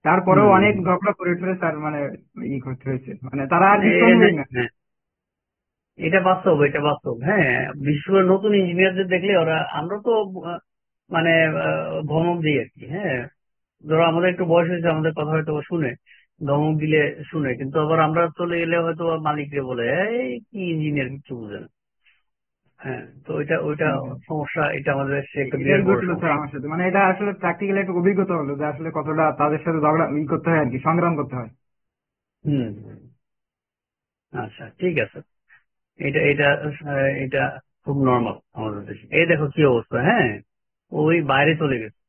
তারপরেও হুম, অনেক ঝগড়া করে টরে স্যার মানে ই করতে হয়েছে, মানে তারা আর কি হ্যাঁ, শুনবেই না। হ্যাঁ, এটা বাস্তব, এটা বাস্তব। হ্যাঁ, বিশেষ করে নতুন ইঞ্জিনিয়ারদের দেখলে ওরা, আমরা তো মানে ধমক দিই আর কি। হ্যাঁ, ধরো আমাদের একটু বয়স হয়েছে, আমাদের কথা হয়তো শুনে, ধমক দিলে শুনে, কিন্তু আবার আমরা চলে গেলে হয়তো মালিককে বলে এই কি ইঞ্জিনিয়ার কিছু বুঝে না। হ্যাঁ, তো ওইটা সমস্যা, এটা আমাদের একটা এটাই বিরাট বড় ঘটলো স্যার সমস্যা। আমার সাথে। মানে এটা আসলে প্র্যাকটিক্যালি একটা অভিজ্ঞতা হলো যে আসলে কতটা তাদের সাথে ঝগড়া করতে হয় আর কি, সংগ্রাম করতে হয়। হুম হুম, আচ্ছা ঠিক আছে। এটা এটা এটা খুব নর্মাল আমাদের দেশে। এই দেখো কি অবস্থা। হ্যাঁ, ওই বাইরে চলে গেছে।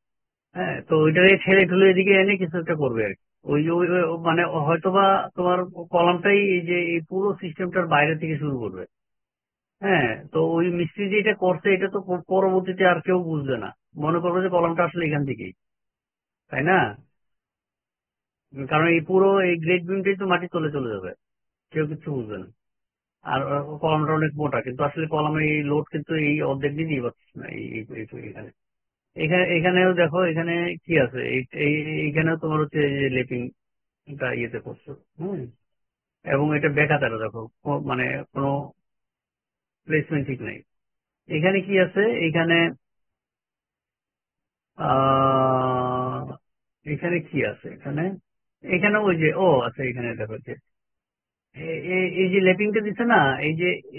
হ্যাঁ, তো ওইটাকে ঠেলে ঠুলে এদিকে এনে কিছু একটা করবে আর কি। মানে হয়তোবা তোমার কলামটাই এই যে এই পুরো সিস্টেমটার বাইরে থেকে শুরু করবে। হ্যাঁ, তো ওই মিস্ত্রি যে এটা করছে এটা তো পরবর্তীতে আর কেউ বুঝবে না, মনে করবে যে কলামটা আসলে এখান থেকেই, তাই না? কারণ এই পুরো এই গ্রেড বিমটাই তো মাটি চলে চলে যাবে, কেউ কিছু বুঝবে না। আর কলামটা অনেক মোটা, কিন্তু আসলে কলামের এই লোড কিন্তু এই অর্ধেক দিন নিয়ে পারছে না। এখানে এখানেও দেখো, এখানে কি আছে, এইখানেও তোমার হচ্ছে লেপিং এটা ইয়েতে করছো। হুম। এবং এটা বেকাতারে দেখো, মানে কোনো প্লেসমেন্ট ঠিক নাই। এখানে কি আছে, এখানে আহ এখানে কি আছে, এখানে এখানে ওই যে ও আছে, এখানে দেখো যে এই যে লেপিংটা দিচ্ছে না,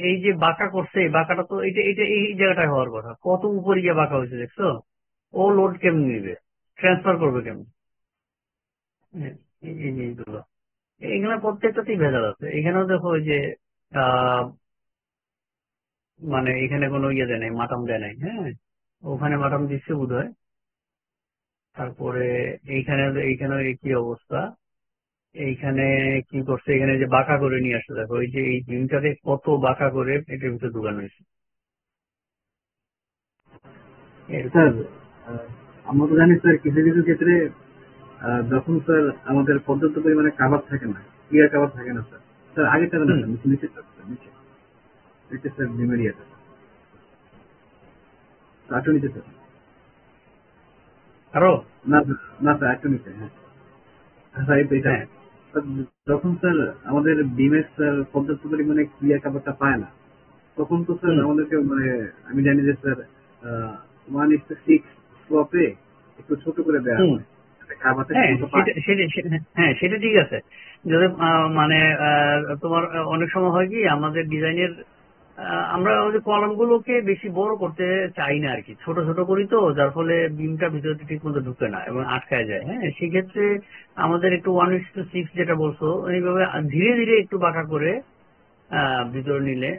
এই যে বাঁকা করছে, এই বাঁকাটা তো এটা এটা এই জায়গাটায় হওয়ার কথা, কত উপরে গিয়ে বাঁকা হয়েছে দেখছো। ও লোড কেমন নিবে, ট্রান্সফার করবে কেমন? হ্যাঁ, এই জিনিসগুলো এখানে প্রত্যেকটাতেই ভেজাল আছে। এখানেও দেখো ওই যে আহ মানে এখানে কোনো ইয়ে দেয় নাই, মাটাম দেয় নাই। হ্যাঁ, ওখানে মাটাম দিচ্ছে বোধহয়। তারপরে এইখানে এইখানে কি অবস্থা, এইখানে কি করছে, এখানে যে বাঁকা করে নিয়ে আসছে দেখো, এই যে এই জিমটাকে কত বাঁকা করে এটার ভিতরে ঢুকানো হয়েছে এরকম। স্যার, আহ, আমরা তো জানি স্যার কিছু কিছু ক্ষেত্রে যখন স্যার আমাদের পর্যাপ্ত পরিমাণে কাভার থাকে না, ক্লিয়ার কাভার থাকে না স্যার। স্যার আগে থাকে না হুম। স্যার, নিচে নিচে স্যার, নিচে নিচে স্যার ডিমেরিয়াটা একটু নিচে স্যার। আরো। না স্যার, না স্যার একটু নিচে, হ্যাঁ স্যার এই তো এটা। হ্যাঁ। স্যার, যখন স্যার আমাদের বিমের স্যার পর্যাপ্ত পরিমাণে ক্লিয়ার কাভারটা পায় না, তখন তো স্যার হুম। আমাদেরকে মানে আমি জানি যে স্যার 1:6 স্লপে একটু ছোট করে দেওয়া হুম। হয়, কাভারটা ঠিক হ্যাঁ, মতো পায়। সেটা ঠিক আছে। যদি মানে তোমার অনেক সময় হয় কি আমাদের ডিজাইনের, আমরা ওই যে কলাম গুলোকে বেশি বড় করতে চাই না আর কি, ছোট ছোট করি তো, যার ফলে বিমটা ভিতরে ঠিক মতো ঢুকে না এবং আটকায় যায়। হ্যাঁ, সেক্ষেত্রে আমাদের একটু 1:6 যেটা বলছো, এইভাবে ধীরে ধীরে একটু বাঁকা করে ভিতরে নিলে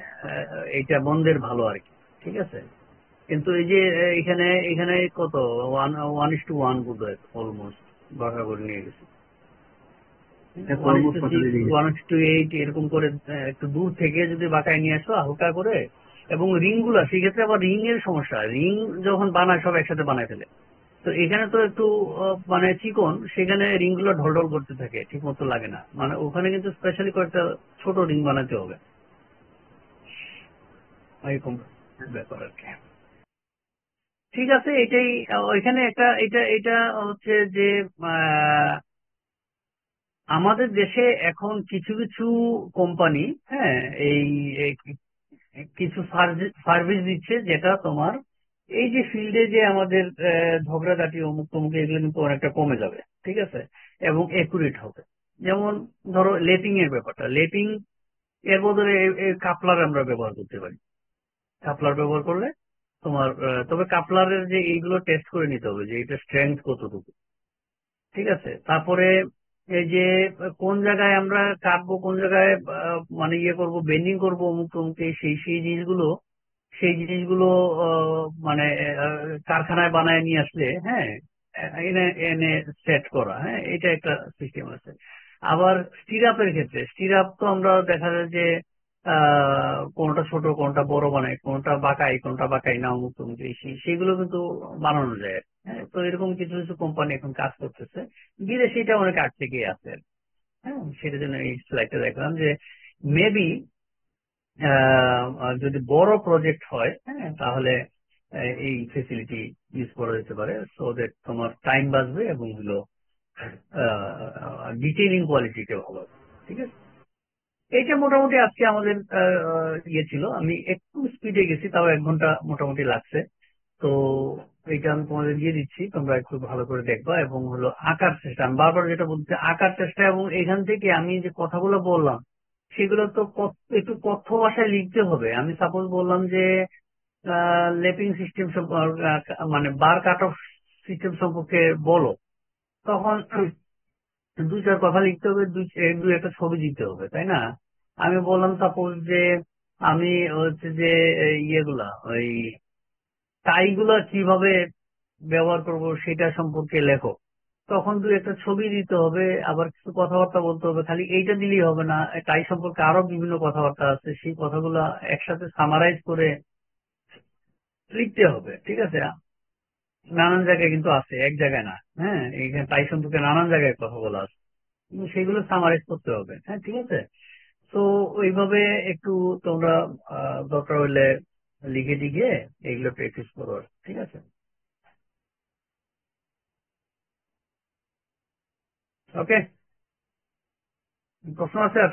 এটা বন্ধের ভালো আর কি। ঠিক আছে। কিন্তু এই যে এখানে এখানে কত 1:1 বোধ হয় অলমোস্ট বাঁকা করে নিয়ে গেছে। এটা ওয়ান ইস অলমোস্ট টু কথা সিক্স দিয়ে গেছে। 1:8 এরকম করে একটু দূর থেকে যদি বাঁকায় নিয়ে আসো হালকা করে। এবং রিং গুলা সেক্ষেত্রে আবার রিং এর সমস্যা, রিং যখন বানায় সব একসাথে বানায় ফেলে। তো এখানে তো একটু মানে চিকন, সেখানে রিং গুলো ঢলঢল করতে থাকে, ঠিক মতো লাগে না। মানে ওখানে কিন্তু স্পেশালি কয়েকটা ছোট রিং বানাতে হবে, এরকম ব্যাপার আর কি। ঠিক আছে, এটাই ওইখানে একটা এটা এটা হচ্ছে যে আহ, আমাদের দেশে এখন কিছু কিছু কোম্পানি, হ্যাঁ, এই এই কিছু সার্ভিস দিচ্ছে, যেটা তোমার এই যে ফিল্ডে যে আমাদের ঝগড়াঝাটি অমুক তমুক এগুলো কিন্তু অনেকটা কমে যাবে। ঠিক আছে। এবং একুরেট হবে। যেমন ধরো লেপিং এর ব্যাপারটা, লেপিং এর বদলে কাপলার আমরা ব্যবহার করতে পারি। কাপলার ব্যবহার করলে তোমার তবে কাপলারের যে এইগুলো টেস্ট করে নিতে হবে যে এটা স্ট্রেংথ কতটুকু। ঠিক আছে। তারপরে এই যে কোন জায়গায় আমরা কাটবো, কোন জায়গায় মানে ইয়ে করবো, বেন্ডিং করবো অমুক তমুক, সেই সেই জিনিসগুলো মানে কারখানায় বানায় নিয়ে আসলে, হ্যাঁ, এনে এনে সেট করা, হ্যাঁ, এটা একটা সিস্টেম আছে। আবার স্টিরাপের ক্ষেত্রে, স্টিরাপ তো আমরা দেখা যায় যে কোনটা ছোট কোনটা বড় বানাই, কোনটা বাঁকাই কোনটা বাঁকাই না, অমুক তমুক সেগুলো কিন্তু বানানো যায়। হ্যাঁ, তো এরকম কিছু কিছু কোম্পানি এখন কাজ করতেছে। বিদেশে এটা অনেক আগ থেকেই আছে। হ্যাঁ, সেটার জন্য এই স্লাইডটা দেখলাম যে মেবি যদি বড় প্রজেক্ট হয়, হ্যাঁ, তাহলে এই ফেসিলিটি ইউজ করা যেতে পারে, সো দ্যাট তোমার টাইম বাঁচবে এবং হলো ডিটেইলিং কোয়ালিটিটা ভালো হবে। ঠিক আছে। এইটা মোটামুটি আজকে আমাদের ইয়ে ছিল। আমি একটু স্পিডে গেছি, তাও 1 ঘন্টা মোটামুটি লাগছে। তো এইটা আমি তোমাদের দিয়ে দিচ্ছি, তোমরা একটু ভালো করে দেখবা। এবং হলো আঁকার চেষ্টা, আমি বারবার যেটা বলছি, আঁকার চেষ্টা। এবং এখান থেকে আমি যে কথাগুলো বললাম সেগুলো তো একটু কথ্য ভাষায় লিখতে হবে। আমি সাপোজ বললাম যে লেপিং সিস্টেম মানে বার কাট অফ সিস্টেম সম্পর্কে বলো, তখন দুই চার কথা লিখতে হবে, দুই একটা ছবি দিতে হবে, তাই না? আমি বললাম সাপোজ যে আমি হচ্ছে যে ইয়েগুলা ওই টাইগুলা কিভাবে ব্যবহার করব সেটা সম্পর্কে লেখো, তখন দুই একটা ছবি দিতে হবে, আবার কিছু কথাবার্তা বলতে হবে। খালি এইটা দিলেই হবে না, টাই সম্পর্কে আরো বিভিন্ন কথাবার্তা আছে, সেই কথাগুলো একসাথে সামারাইজ করে লিখতে হবে। ঠিক আছে। নানান জায়গায় কিন্তু আছে, এক জায়গায় না। হ্যাঁ, এখানে টাই সম্পর্কে নানান জায়গায় কথা বলা আছে, কিন্তু সেগুলো সামারাইজ করতে হবে। হ্যাঁ, ঠিক আছে। তো ওইভাবে একটু তোমরা দরকার হলে লিখে টিখে এগুলো প্র্যাকটিস করো। ঠিক আছে। ওকে। প্রশ্ন আছে আর?